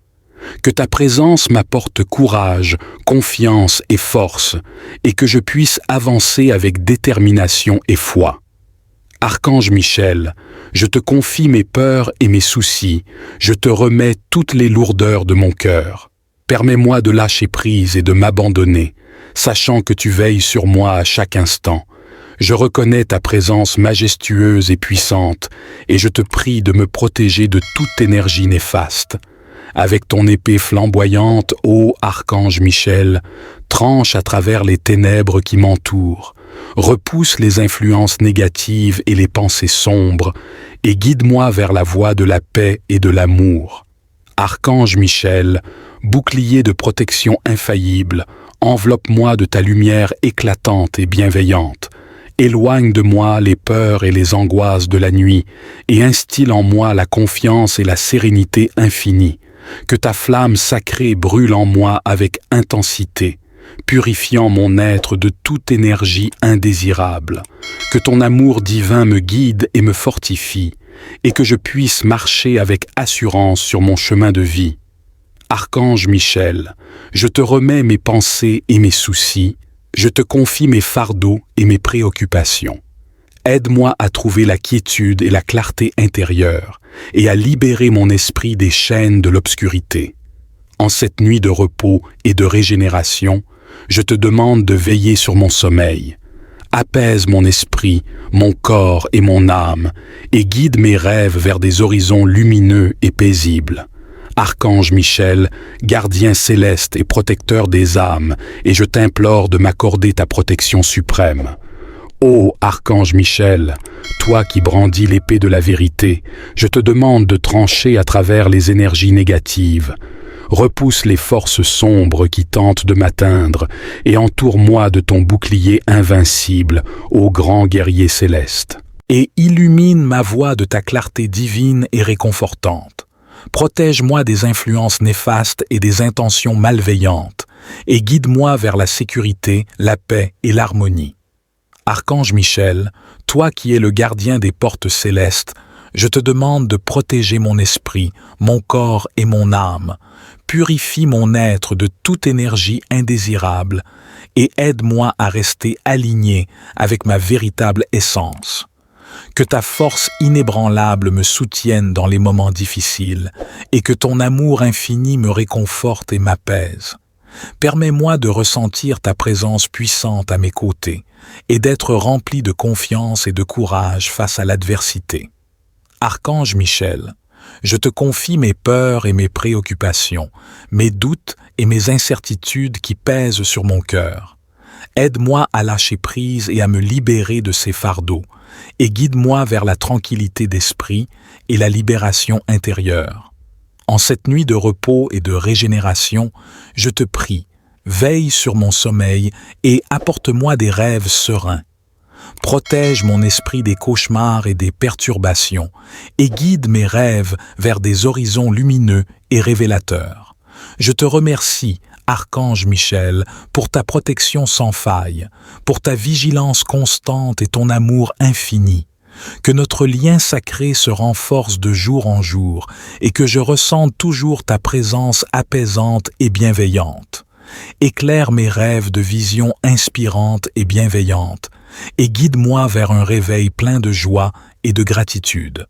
Que ta présence m'apporte courage, confiance et force, et que je puisse avancer avec détermination et foi. Archange Michel, je te confie mes peurs et mes soucis, je te remets toutes les lourdeurs de mon cœur. Permets-moi de lâcher prise et de m'abandonner, sachant que tu veilles sur moi à chaque instant. Je reconnais ta présence majestueuse et puissante, et je te prie de me protéger de toute énergie néfaste. Avec ton épée flamboyante, ô Archange Michel, tranche à travers les ténèbres qui m'entourent, repousse les influences négatives et les pensées sombres, et guide-moi vers la voie de la paix et de l'amour. Archange Michel, bouclier de protection infaillible, enveloppe-moi de ta lumière éclatante et bienveillante. Éloigne de moi les peurs et les angoisses de la nuit, et instille en moi la confiance et la sérénité infinie. Que ta flamme sacrée brûle en moi avec intensité, purifiant mon être de toute énergie indésirable. Que ton amour divin me guide et me fortifie, et que je puisse marcher avec assurance sur mon chemin de vie. Archange Michel, je te remets mes pensées et mes soucis, je te confie mes fardeaux et mes préoccupations. Aide-moi à trouver la quiétude et la clarté intérieure et à libérer mon esprit des chaînes de l'obscurité. En cette nuit de repos et de régénération, je te demande de veiller sur mon sommeil. Apaise mon esprit, mon corps et mon âme et guide mes rêves vers des horizons lumineux et paisibles. Archange Michel, gardien céleste et protecteur des âmes, et je t'implore de m'accorder ta protection suprême. Ô Archange Michel, toi qui brandis l'épée de la vérité, je te demande de trancher à travers les énergies négatives. Repousse les forces sombres qui tentent de m'atteindre et entoure-moi de ton bouclier invincible, ô grand guerrier céleste. Et illumine ma voie de ta clarté divine et réconfortante. Protège-moi des influences néfastes et des intentions malveillantes, et guide-moi vers la sécurité, la paix et l'harmonie. Archange Michel, toi qui es le gardien des portes célestes, je te demande de protéger mon esprit, mon corps et mon âme. Purifie mon être de toute énergie indésirable et aide-moi à rester aligné avec ma véritable essence. Que ta force inébranlable me soutienne dans les moments difficiles et que ton amour infini me réconforte et m'apaise. Permets-moi de ressentir ta présence puissante à mes côtés et d'être rempli de confiance et de courage face à l'adversité. Archange Michel, je te confie mes peurs et mes préoccupations, mes doutes et mes incertitudes qui pèsent sur mon cœur. Aide-moi à lâcher prise et à me libérer de ces fardeaux, et guide-moi vers la tranquillité d'esprit et la libération intérieure. En cette nuit de repos et de régénération, je te prie, veille sur mon sommeil et apporte-moi des rêves sereins. Protège mon esprit des cauchemars et des perturbations et guide mes rêves vers des horizons lumineux et révélateurs. Je te remercie, Archange Michel, pour ta protection sans faille, pour ta vigilance constante et ton amour infini. Que notre lien sacré se renforce de jour en jour et que je ressente toujours ta présence apaisante et bienveillante. Éclaire mes rêves de visions inspirantes et bienveillantes et guide-moi vers un réveil plein de joie et de gratitude.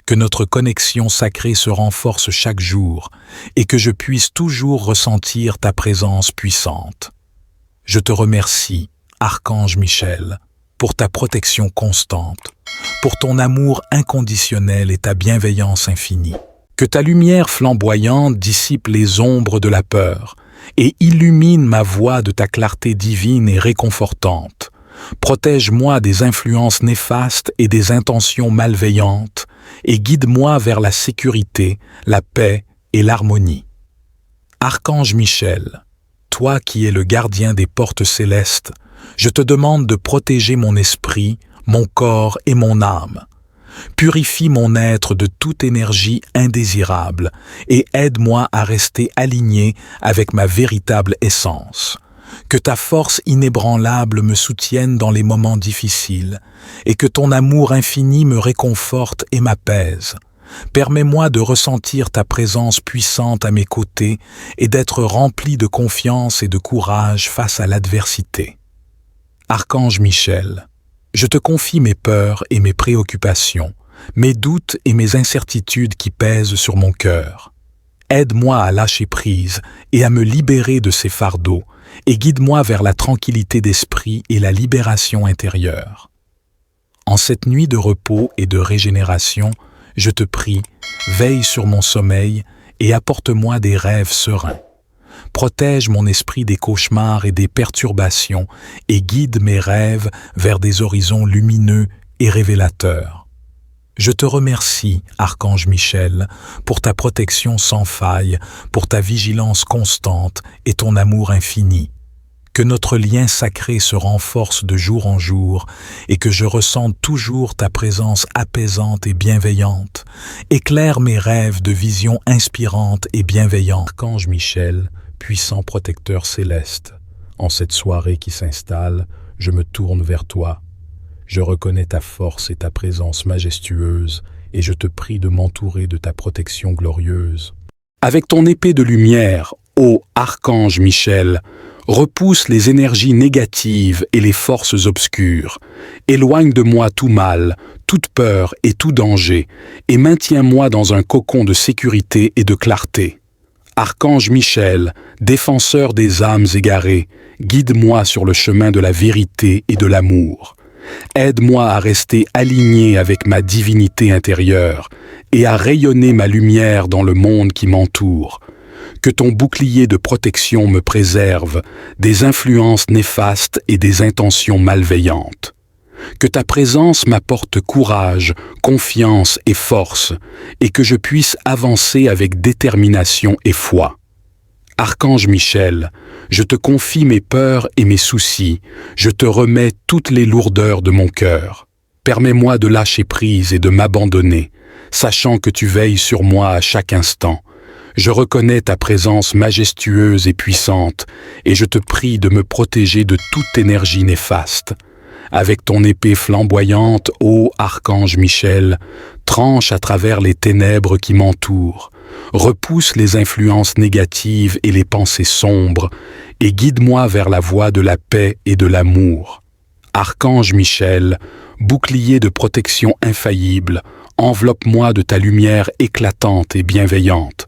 Que notre connexion sacrée se renforce chaque jour et que je puisse toujours ressentir ta présence puissante. Je te remercie, Archange Michel, pour ta protection constante, pour ton amour inconditionnel et ta bienveillance infinie. Que ta lumière flamboyante dissipe les ombres de la peur et illumine ma voie de ta clarté divine et réconfortante. Protège-moi des influences néfastes et des intentions malveillantes et guide-moi vers la sécurité, la paix et l'harmonie. Archange Michel, toi qui es le gardien des portes célestes, je te demande de protéger mon esprit, mon corps et mon âme. Purifie mon être de toute énergie indésirable et aide-moi à rester aligné avec ma véritable essence. Que ta force inébranlable me soutienne dans les moments difficiles et que ton amour infini me réconforte et m'apaise. Permets-moi de ressentir ta présence puissante à mes côtés et d'être rempli de confiance et de courage face à l'adversité. Archange Michel, je te confie mes peurs et mes préoccupations, mes doutes et mes incertitudes qui pèsent sur mon cœur. Aide-moi à lâcher prise et à me libérer de ces fardeaux et guide-moi vers la tranquillité d'esprit et la libération intérieure. En cette nuit de repos et de régénération, je te prie, veille sur mon sommeil et apporte-moi des rêves sereins. Protège mon esprit des cauchemars et des perturbations et guide mes rêves vers des horizons lumineux et révélateurs. Je te remercie, Archange Michel, pour ta protection sans faille, pour ta vigilance constante et ton amour infini. Que notre lien sacré se renforce de jour en jour et que je ressente toujours ta présence apaisante et bienveillante. Éclaire mes rêves de visions inspirantes et bienveillantes. Archange Michel, puissant protecteur céleste, en cette soirée qui s'installe, je me tourne vers toi. Je reconnais ta force et ta présence majestueuse et je te prie de m'entourer de ta protection glorieuse. Avec ton épée de lumière, ô Archange Michel, repousse les énergies négatives et les forces obscures. Éloigne de moi tout mal, toute peur et tout danger, et maintiens-moi dans un cocon de sécurité et de clarté. Archange Michel, défenseur des âmes égarées, guide-moi sur le chemin de la vérité et de l'amour. Aide-moi à rester aligné avec ma divinité intérieure et à rayonner ma lumière dans le monde qui m'entoure. Que ton bouclier de protection me préserve des influences néfastes et des intentions malveillantes. Que ta présence m'apporte courage, confiance et force, et que je puisse avancer avec détermination et foi. Archange Michel, je te confie mes peurs et mes soucis, je te remets toutes les lourdeurs de mon cœur. Permets-moi de lâcher prise et de m'abandonner, sachant que tu veilles sur moi à chaque instant. Je reconnais ta présence majestueuse et puissante, et je te prie de me protéger de toute énergie néfaste. Avec ton épée flamboyante, ô Archange Michel, tranche à travers les ténèbres qui m'entourent, repousse les influences négatives et les pensées sombres, et guide-moi vers la voie de la paix et de l'amour. Archange Michel, bouclier de protection infaillible, enveloppe-moi de ta lumière éclatante et bienveillante.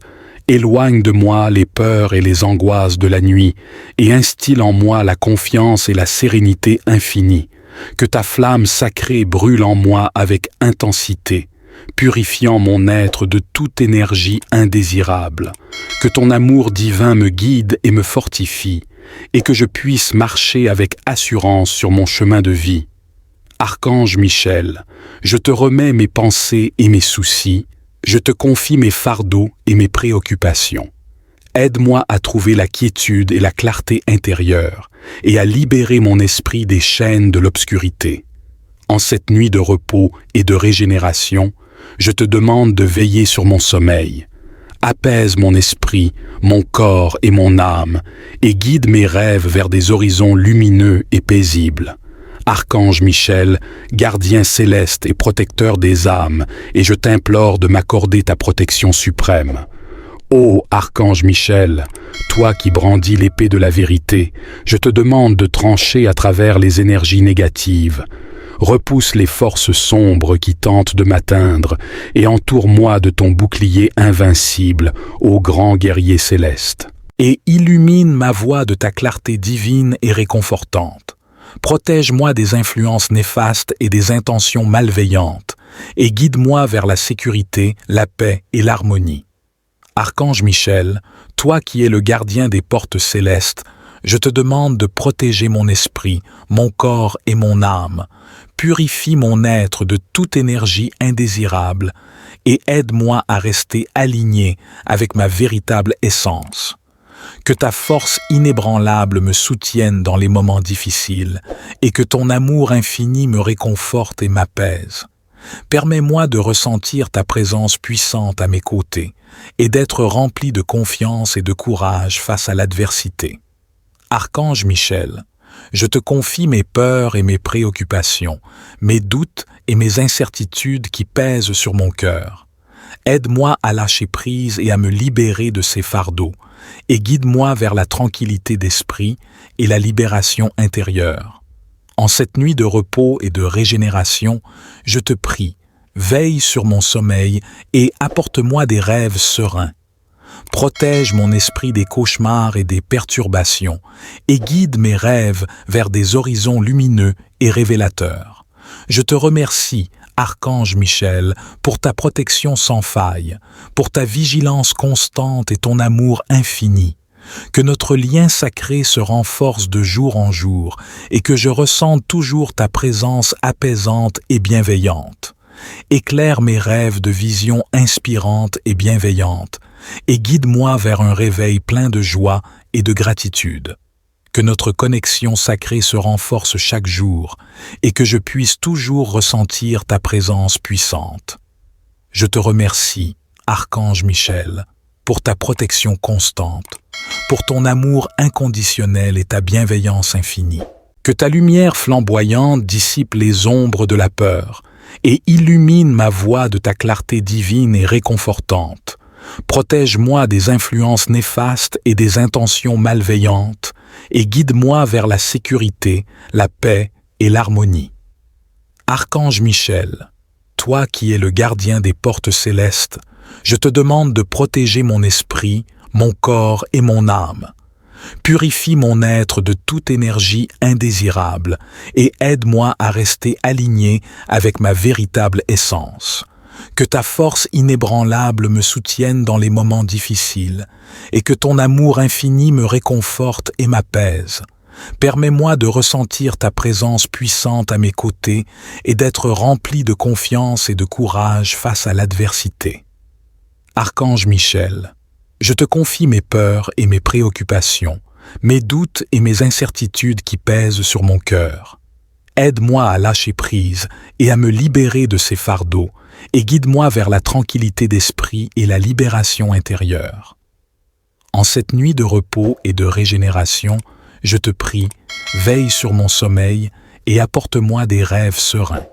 Éloigne de moi les peurs et les angoisses de la nuit, et instille en moi la confiance et la sérénité infinie. Que ta flamme sacrée brûle en moi avec intensité, purifiant mon être de toute énergie indésirable. Que ton amour divin me guide et me fortifie, et que je puisse marcher avec assurance sur mon chemin de vie. Archange Michel, je te remets mes pensées et mes soucis, je te confie mes fardeaux et mes préoccupations. Aide-moi à trouver la quiétude et la clarté intérieure, et à libérer mon esprit des chaînes de l'obscurité. En cette nuit de repos et de régénération, je te demande de veiller sur mon sommeil. Apaise mon esprit, mon corps et mon âme, et guide mes rêves vers des horizons lumineux et paisibles. Archange Michel, gardien céleste et protecteur des âmes, et je t'implore de m'accorder ta protection suprême. Ô Archange Michel, toi qui brandis l'épée de la vérité, je te demande de trancher à travers les énergies négatives. Repousse les forces sombres qui tentent de m'atteindre et entoure-moi de ton bouclier invincible, ô grand guerrier céleste. Et illumine ma voie de ta clarté divine et réconfortante. Protège-moi des influences néfastes et des intentions malveillantes, et guide-moi vers la sécurité, la paix et l'harmonie. Archange Michel, toi qui es le gardien des portes célestes, je te demande de protéger mon esprit, mon corps et mon âme. Purifie mon être de toute énergie indésirable et aide-moi à rester aligné avec ma véritable essence. Que ta force inébranlable me soutienne dans les moments difficiles et que ton amour infini me réconforte et m'apaise. Permets-moi de ressentir ta présence puissante à mes côtés et d'être rempli de confiance et de courage face à l'adversité. Archange Michel, je te confie mes peurs et mes préoccupations, mes doutes et mes incertitudes qui pèsent sur mon cœur. Aide-moi à lâcher prise et à me libérer de ces fardeaux, et guide-moi vers la tranquillité d'esprit et la libération intérieure. En cette nuit de repos et de régénération, je te prie, veille sur mon sommeil et apporte-moi des rêves sereins. Protège mon esprit des cauchemars et des perturbations et guide mes rêves vers des horizons lumineux et révélateurs. Je te remercie, Archange Michel, pour ta protection sans faille, pour ta vigilance constante et ton amour infini. Que notre lien sacré se renforce de jour en jour et que je ressente toujours ta présence apaisante et bienveillante. Éclaire mes rêves de visions inspirantes et bienveillantes et guide-moi vers un réveil plein de joie et de gratitude. Que notre connexion sacrée se renforce chaque jour et que je puisse toujours ressentir ta présence puissante. Je te remercie, Archange Michel, pour ta protection constante, pour ton amour inconditionnel et ta bienveillance infinie. Que ta lumière flamboyante dissipe les ombres de la peur et illumine ma voie de ta clarté divine et réconfortante. Protège-moi des influences néfastes et des intentions malveillantes et guide-moi vers la sécurité, la paix et l'harmonie. Archange Michel, toi qui es le gardien des portes célestes, je te demande de protéger mon esprit, mon corps et mon âme. Purifie mon être de toute énergie indésirable et aide-moi à rester aligné avec ma véritable essence. Que ta force inébranlable me soutienne dans les moments difficiles et que ton amour infini me réconforte et m'apaise. Permets-moi de ressentir ta présence puissante à mes côtés et d'être rempli de confiance et de courage face à l'adversité. Archange Michel, je te confie mes peurs et mes préoccupations, mes doutes et mes incertitudes qui pèsent sur mon cœur. Aide-moi à lâcher prise et à me libérer de ces fardeaux et guide-moi vers la tranquillité d'esprit et la libération intérieure. En cette nuit de repos et de régénération, je te prie, veille sur mon sommeil et apporte-moi des rêves sereins.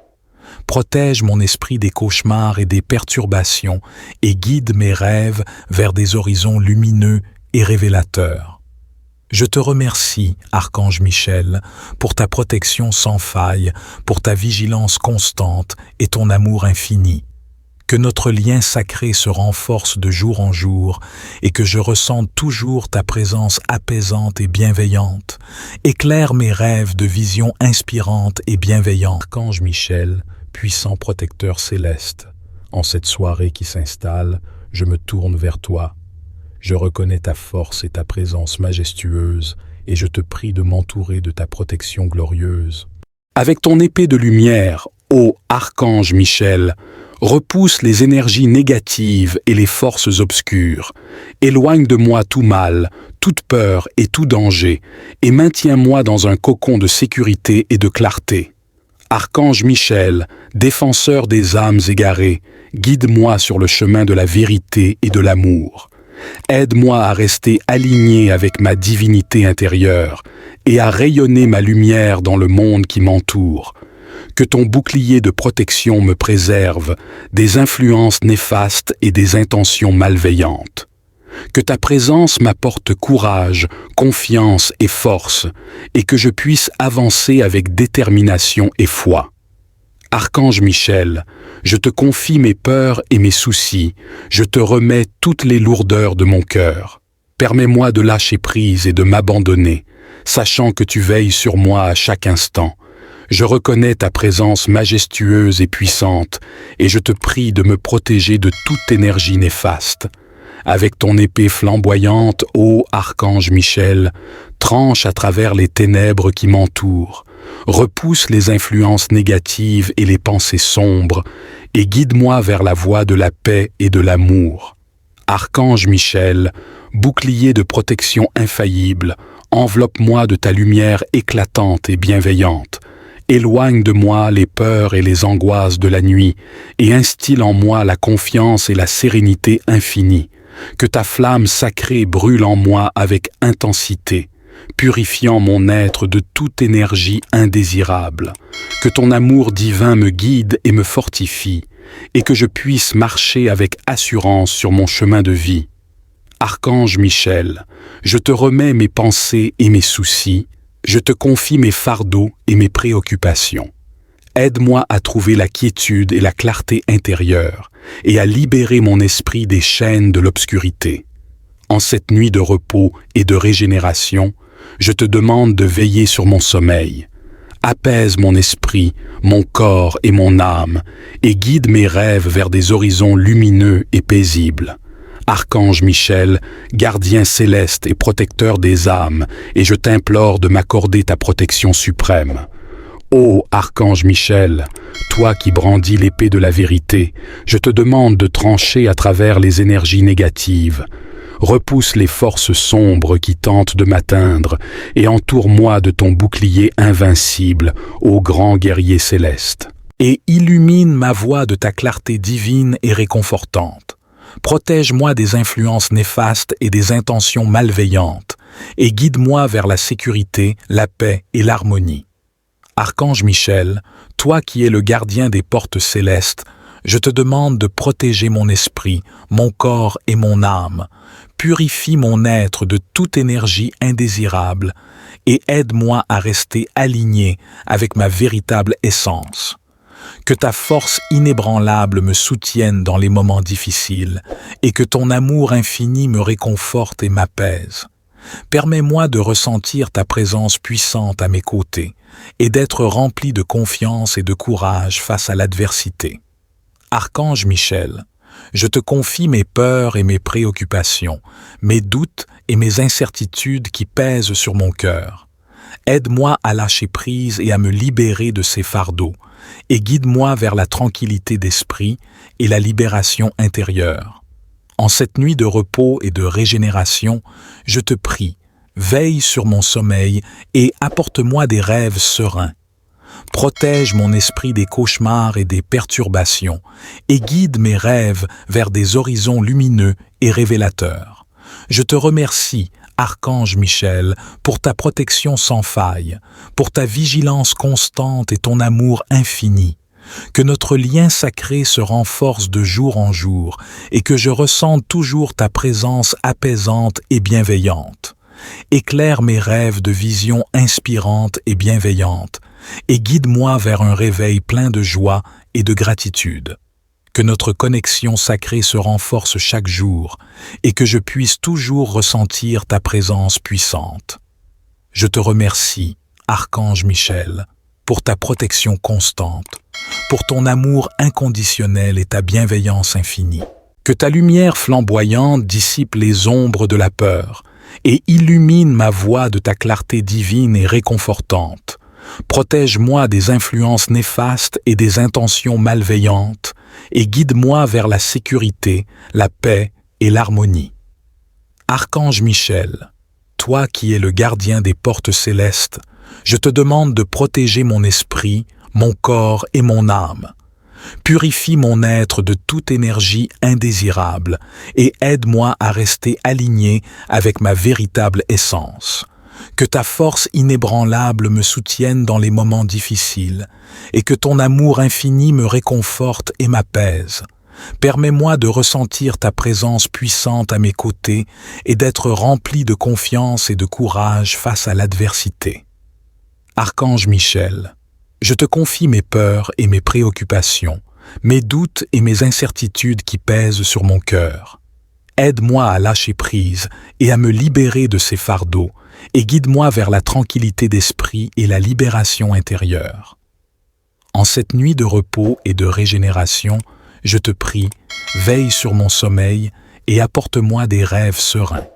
Protège mon esprit des cauchemars et des perturbations et guide mes rêves vers des horizons lumineux et révélateurs. Je te remercie, Archange Michel, pour ta protection sans faille, pour ta vigilance constante et ton amour infini. Que notre lien sacré se renforce de jour en jour et que je ressente toujours ta présence apaisante et bienveillante. Éclaire mes rêves de visions inspirantes et bienveillantes. Archange Michel, puissant protecteur céleste, en cette soirée qui s'installe, je me tourne vers toi. Je reconnais ta force et ta présence majestueuse et je te prie de m'entourer de ta protection glorieuse. Avec ton épée de lumière, ô Archange Michel, repousse les énergies négatives et les forces obscures. Éloigne de moi tout mal, toute peur et tout danger, et maintiens-moi dans un cocon de sécurité et de clarté. Archange Michel, défenseur des âmes égarées, guide-moi sur le chemin de la vérité et de l'amour. Aide-moi à rester aligné avec ma divinité intérieure et à rayonner ma lumière dans le monde qui m'entoure. Que ton bouclier de protection me préserve des influences néfastes et des intentions malveillantes. Que ta présence m'apporte courage, confiance et force, et que je puisse avancer avec détermination et foi. Archange Michel, je te confie mes peurs et mes soucis, je te remets toutes les lourdeurs de mon cœur. Permets-moi de lâcher prise et de m'abandonner, sachant que tu veilles sur moi à chaque instant. Je reconnais ta présence majestueuse et puissante, et je te prie de me protéger de toute énergie néfaste. Avec ton épée flamboyante, ô Archange Michel, tranche à travers les ténèbres qui m'entourent, repousse les influences négatives et les pensées sombres, et guide-moi vers la voie de la paix et de l'amour. Archange Michel, bouclier de protection infaillible, enveloppe-moi de ta lumière éclatante et bienveillante. Éloigne de moi les peurs et les angoisses de la nuit et instille en moi la confiance et la sérénité infinie. Que ta flamme sacrée brûle en moi avec intensité, purifiant mon être de toute énergie indésirable. Que ton amour divin me guide et me fortifie, et que je puisse marcher avec assurance sur mon chemin de vie. Archange Michel, je te remets mes pensées et mes soucis, je te confie mes fardeaux et mes préoccupations. Aide-moi à trouver la quiétude et la clarté intérieure et à libérer mon esprit des chaînes de l'obscurité. En cette nuit de repos et de régénération, je te demande de veiller sur mon sommeil. Apaise mon esprit, mon corps et mon âme et guide mes rêves vers des horizons lumineux et paisibles. Archange Michel, gardien céleste et protecteur des âmes, et je t'implore de m'accorder ta protection suprême. Ô Archange Michel, toi qui brandis l'épée de la vérité, je te demande de trancher à travers les énergies négatives. Repousse les forces sombres qui tentent de m'atteindre et entoure-moi de ton bouclier invincible, ô grand guerrier céleste. Et illumine ma voie de ta clarté divine et réconfortante. Protège-moi des influences néfastes et des intentions malveillantes, et guide-moi vers la sécurité, la paix et l'harmonie. Archange Michel, toi qui es le gardien des portes célestes, je te demande de protéger mon esprit, mon corps et mon âme. Purifie mon être de toute énergie indésirable et aide-moi à rester aligné avec ma véritable essence. Que ta force inébranlable me soutienne dans les moments difficiles et que ton amour infini me réconforte et m'apaise. Permets-moi de ressentir ta présence puissante à mes côtés et d'être rempli de confiance et de courage face à l'adversité. Archange Michel, je te confie mes peurs et mes préoccupations, mes doutes et mes incertitudes qui pèsent sur mon cœur. Aide-moi à lâcher prise et à me libérer de ces fardeaux, et guide-moi vers la tranquillité d'esprit et la libération intérieure. En cette nuit de repos et de régénération, je te prie, veille sur mon sommeil et apporte-moi des rêves sereins. Protège mon esprit des cauchemars et des perturbations, et guide mes rêves vers des horizons lumineux et révélateurs. Je te remercie, Archange Michel, pour ta protection sans faille, pour ta vigilance constante et ton amour infini. Que notre lien sacré se renforce de jour en jour et que je ressente toujours ta présence apaisante et bienveillante. Éclaire mes rêves de visions inspirantes et bienveillantes et guide-moi vers un réveil plein de joie et de gratitude. Que notre connexion sacrée se renforce chaque jour et que je puisse toujours ressentir ta présence puissante. Je te remercie, Archange Michel, pour ta protection constante, pour ton amour inconditionnel et ta bienveillance infinie. Que ta lumière flamboyante dissipe les ombres de la peur et illumine ma voie de ta clarté divine et réconfortante. Protège-moi des influences néfastes et des intentions malveillantes et guide-moi vers la sécurité, la paix et l'harmonie. Archange Michel, toi qui es le gardien des portes célestes, je te demande de protéger mon esprit, mon corps et mon âme. Purifie mon être de toute énergie indésirable et aide-moi à rester aligné avec ma véritable essence. Que ta force inébranlable me soutienne dans les moments difficiles et que ton amour infini me réconforte et m'apaise. Permets-moi de ressentir ta présence puissante à mes côtés et d'être rempli de confiance et de courage face à l'adversité. Archange Michel, je te confie mes peurs et mes préoccupations, mes doutes et mes incertitudes qui pèsent sur mon cœur. Aide-moi à lâcher prise et à me libérer de ces fardeaux, et guide-moi vers la tranquillité d'esprit et la libération intérieure. En cette nuit de repos et de régénération, je te prie, veille sur mon sommeil et apporte-moi des rêves sereins.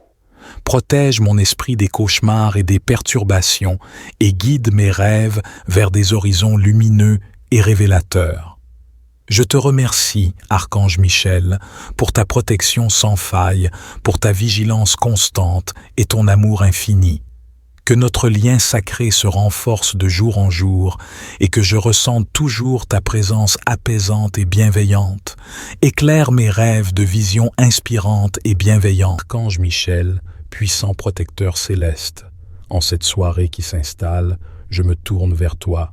Protège mon esprit des cauchemars et des perturbations et guide mes rêves vers des horizons lumineux et révélateurs. Je te remercie, Archange Michel, pour ta protection sans faille, pour ta vigilance constante et ton amour infini. Que notre lien sacré se renforce de jour en jour et que je ressente toujours ta présence apaisante et bienveillante. Éclaire mes rêves de visions inspirantes et bienveillantes. Archange Michel, puissant protecteur céleste, en cette soirée qui s'installe, je me tourne vers toi.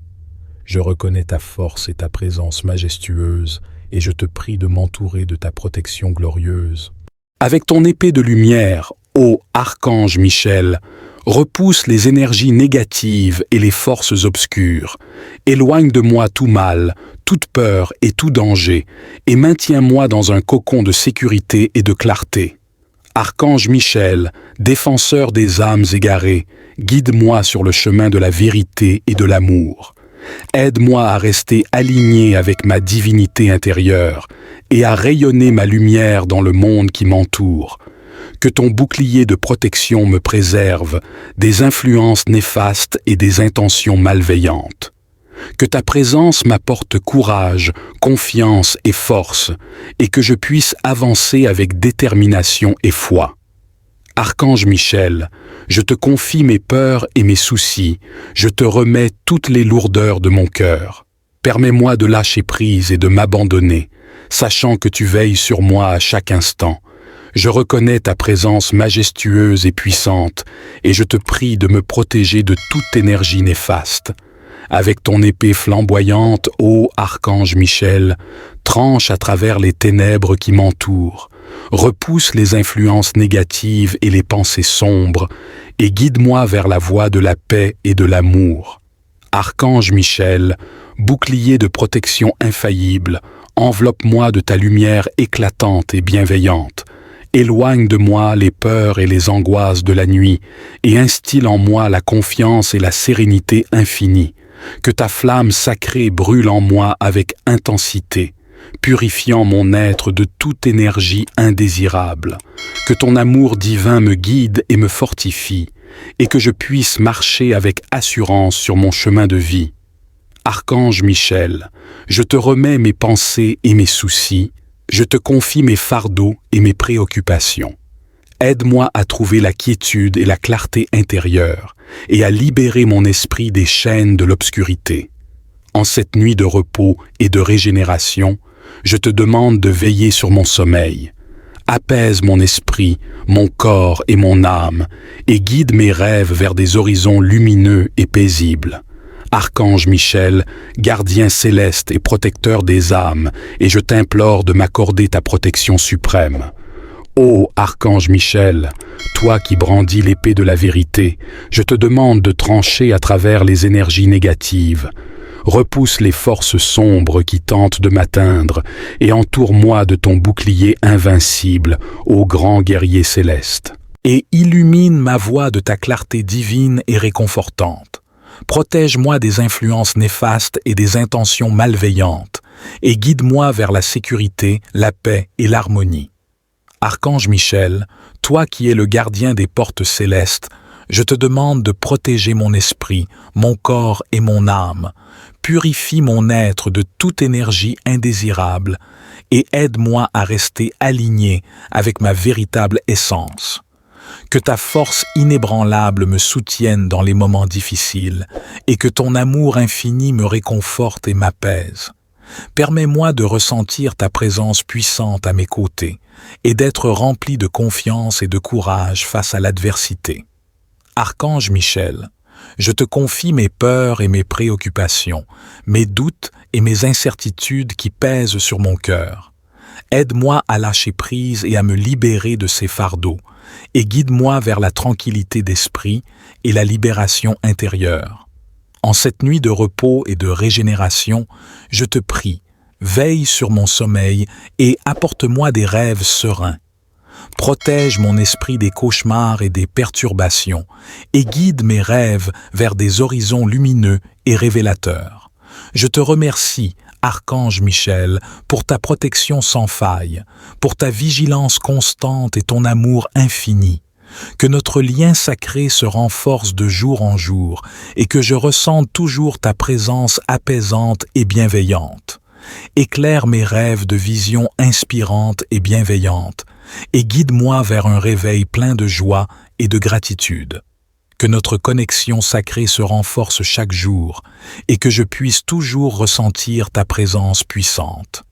Je reconnais ta force et ta présence majestueuse, et je te prie de m'entourer de ta protection glorieuse. Avec ton épée de lumière, ô Archange Michel, repousse les énergies négatives et les forces obscures. Éloigne de moi tout mal, toute peur et tout danger, et maintiens-moi dans un cocon de sécurité et de clarté. Archange Michel, défenseur des âmes égarées, guide-moi sur le chemin de la vérité et de l'amour. Aide-moi à rester aligné avec ma divinité intérieure et à rayonner ma lumière dans le monde qui m'entoure. Que ton bouclier de protection me préserve des influences néfastes et des intentions malveillantes. Que ta présence m'apporte courage, confiance et force, et que je puisse avancer avec détermination et foi. Archange Michel, je te confie mes peurs et mes soucis, je te remets toutes les lourdeurs de mon cœur. Permets-moi de lâcher prise et de m'abandonner, sachant que tu veilles sur moi à chaque instant. Je reconnais ta présence majestueuse et puissante, et je te prie de me protéger de toute énergie néfaste. Avec ton épée flamboyante, ô Archange Michel, tranche à travers les ténèbres qui m'entourent, repousse les influences négatives et les pensées sombres, et guide-moi vers la voie de la paix et de l'amour. Archange Michel, bouclier de protection infaillible, enveloppe-moi de ta lumière éclatante et bienveillante. Éloigne de moi les peurs et les angoisses de la nuit, et instille en moi la confiance et la sérénité infinie. Que ta flamme sacrée brûle en moi avec intensité, purifiant mon être de toute énergie indésirable. Que ton amour divin me guide et me fortifie, et que je puisse marcher avec assurance sur mon chemin de vie. Archange Michel, je te remets mes pensées et mes soucis, je te confie mes fardeaux et mes préoccupations. Aide-moi à trouver la quiétude et la clarté intérieure et à libérer mon esprit des chaînes de l'obscurité. En cette nuit de repos et de régénération, je te demande de veiller sur mon sommeil. Apaise mon esprit, mon corps et mon âme, et guide mes rêves vers des horizons lumineux et paisibles. Archange Michel, gardien céleste et protecteur des âmes, et je t'implore de m'accorder ta protection suprême. Ô Archange Michel, toi qui brandis l'épée de la vérité, je te demande de trancher à travers les énergies négatives. Repousse les forces sombres qui tentent de m'atteindre et entoure-moi de ton bouclier invincible, ô grand guerrier céleste. Et illumine ma voie de ta clarté divine et réconfortante. Protège-moi des influences néfastes et des intentions malveillantes, et guide-moi vers la sécurité, la paix et l'harmonie. Archange Michel, toi qui es le gardien des portes célestes, je te demande de protéger mon esprit, mon corps et mon âme. Purifie mon être de toute énergie indésirable et aide-moi à rester aligné avec ma véritable essence. Que ta force inébranlable me soutienne dans les moments difficiles et que ton amour infini me réconforte et m'apaise. Permets-moi de ressentir ta présence puissante à mes côtés et d'être rempli de confiance et de courage face à l'adversité. Archange Michel, je te confie mes peurs et mes préoccupations, mes doutes et mes incertitudes qui pèsent sur mon cœur. Aide-moi à lâcher prise et à me libérer de ces fardeaux, et guide-moi vers la tranquillité d'esprit et la libération intérieure. En cette nuit de repos et de régénération, je te prie, veille sur mon sommeil et apporte-moi des rêves sereins. Protège mon esprit des cauchemars et des perturbations et guide mes rêves vers des horizons lumineux et révélateurs. Je te remercie, Archange Michel, pour ta protection sans faille, pour ta vigilance constante et ton amour infini. Que notre lien sacré se renforce de jour en jour et que je ressente toujours ta présence apaisante et bienveillante. Éclaire mes rêves de visions inspirantes et bienveillantes et guide-moi vers un réveil plein de joie et de gratitude. Que notre connexion sacrée se renforce chaque jour et que je puisse toujours ressentir ta présence puissante.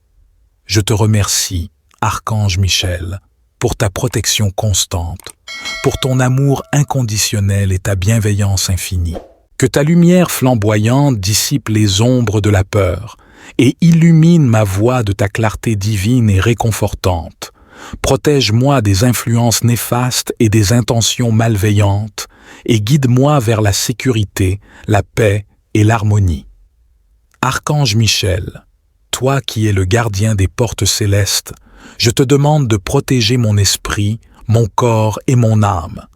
Je te remercie, Archange Michel, pour ta protection constante, pour ton amour inconditionnel et ta bienveillance infinie. Que ta lumière flamboyante dissipe les ombres de la peur et illumine ma voie de ta clarté divine et réconfortante. Protège-moi des influences néfastes et des intentions malveillantes et guide-moi vers la sécurité, la paix et l'harmonie. Archange Michel, toi qui es le gardien des portes célestes, je te demande de protéger mon esprit, mon corps et mon âme.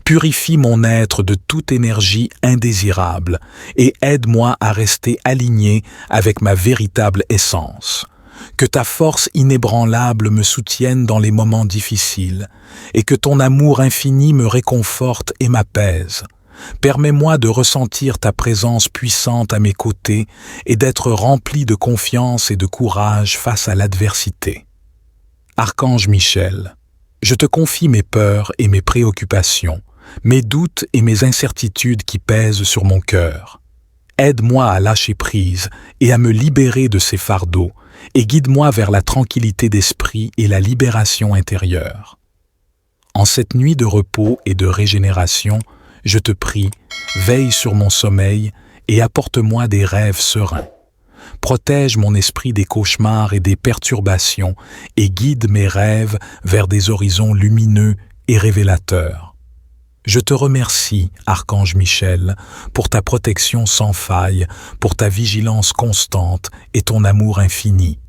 Purifie mon être de toute énergie indésirable et aide-moi à rester aligné avec ma véritable essence. Que ta force inébranlable me soutienne dans les moments difficiles et que ton amour infini me réconforte et m'apaise. Permets-moi de ressentir ta présence puissante à mes côtés et d'être rempli de confiance et de courage face à l'adversité. Archange Michel, je te confie mes peurs et mes préoccupations, mes doutes et mes incertitudes qui pèsent sur mon cœur. Aide-moi à lâcher prise et à me libérer de ces fardeaux et guide-moi vers la tranquillité d'esprit et la libération intérieure. En cette nuit de repos et de régénération, je te prie, veille sur mon sommeil et apporte-moi des rêves sereins. Protège mon esprit des cauchemars et des perturbations et guide mes rêves vers des horizons lumineux et révélateurs. Je te remercie, Archange Michel, pour ta protection sans faille, pour ta vigilance constante et ton amour infini.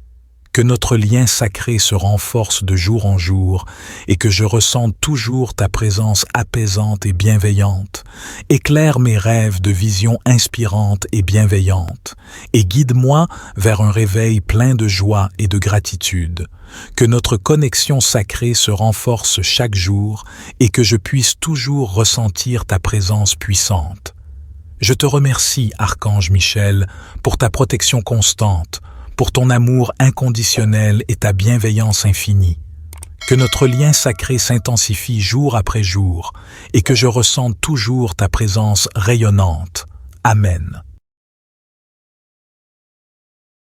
Que notre lien sacré se renforce de jour en jour et que je ressente toujours ta présence apaisante et bienveillante. Éclaire mes rêves de visions inspirantes et bienveillantes et guide-moi vers un réveil plein de joie et de gratitude. Que notre connexion sacrée se renforce chaque jour et que je puisse toujours ressentir ta présence puissante. Je te remercie, Archange Michel, pour ta protection constante, pour ton amour inconditionnel et ta bienveillance infinie. Que notre lien sacré s'intensifie jour après jour et que je ressente toujours ta présence rayonnante. Amen.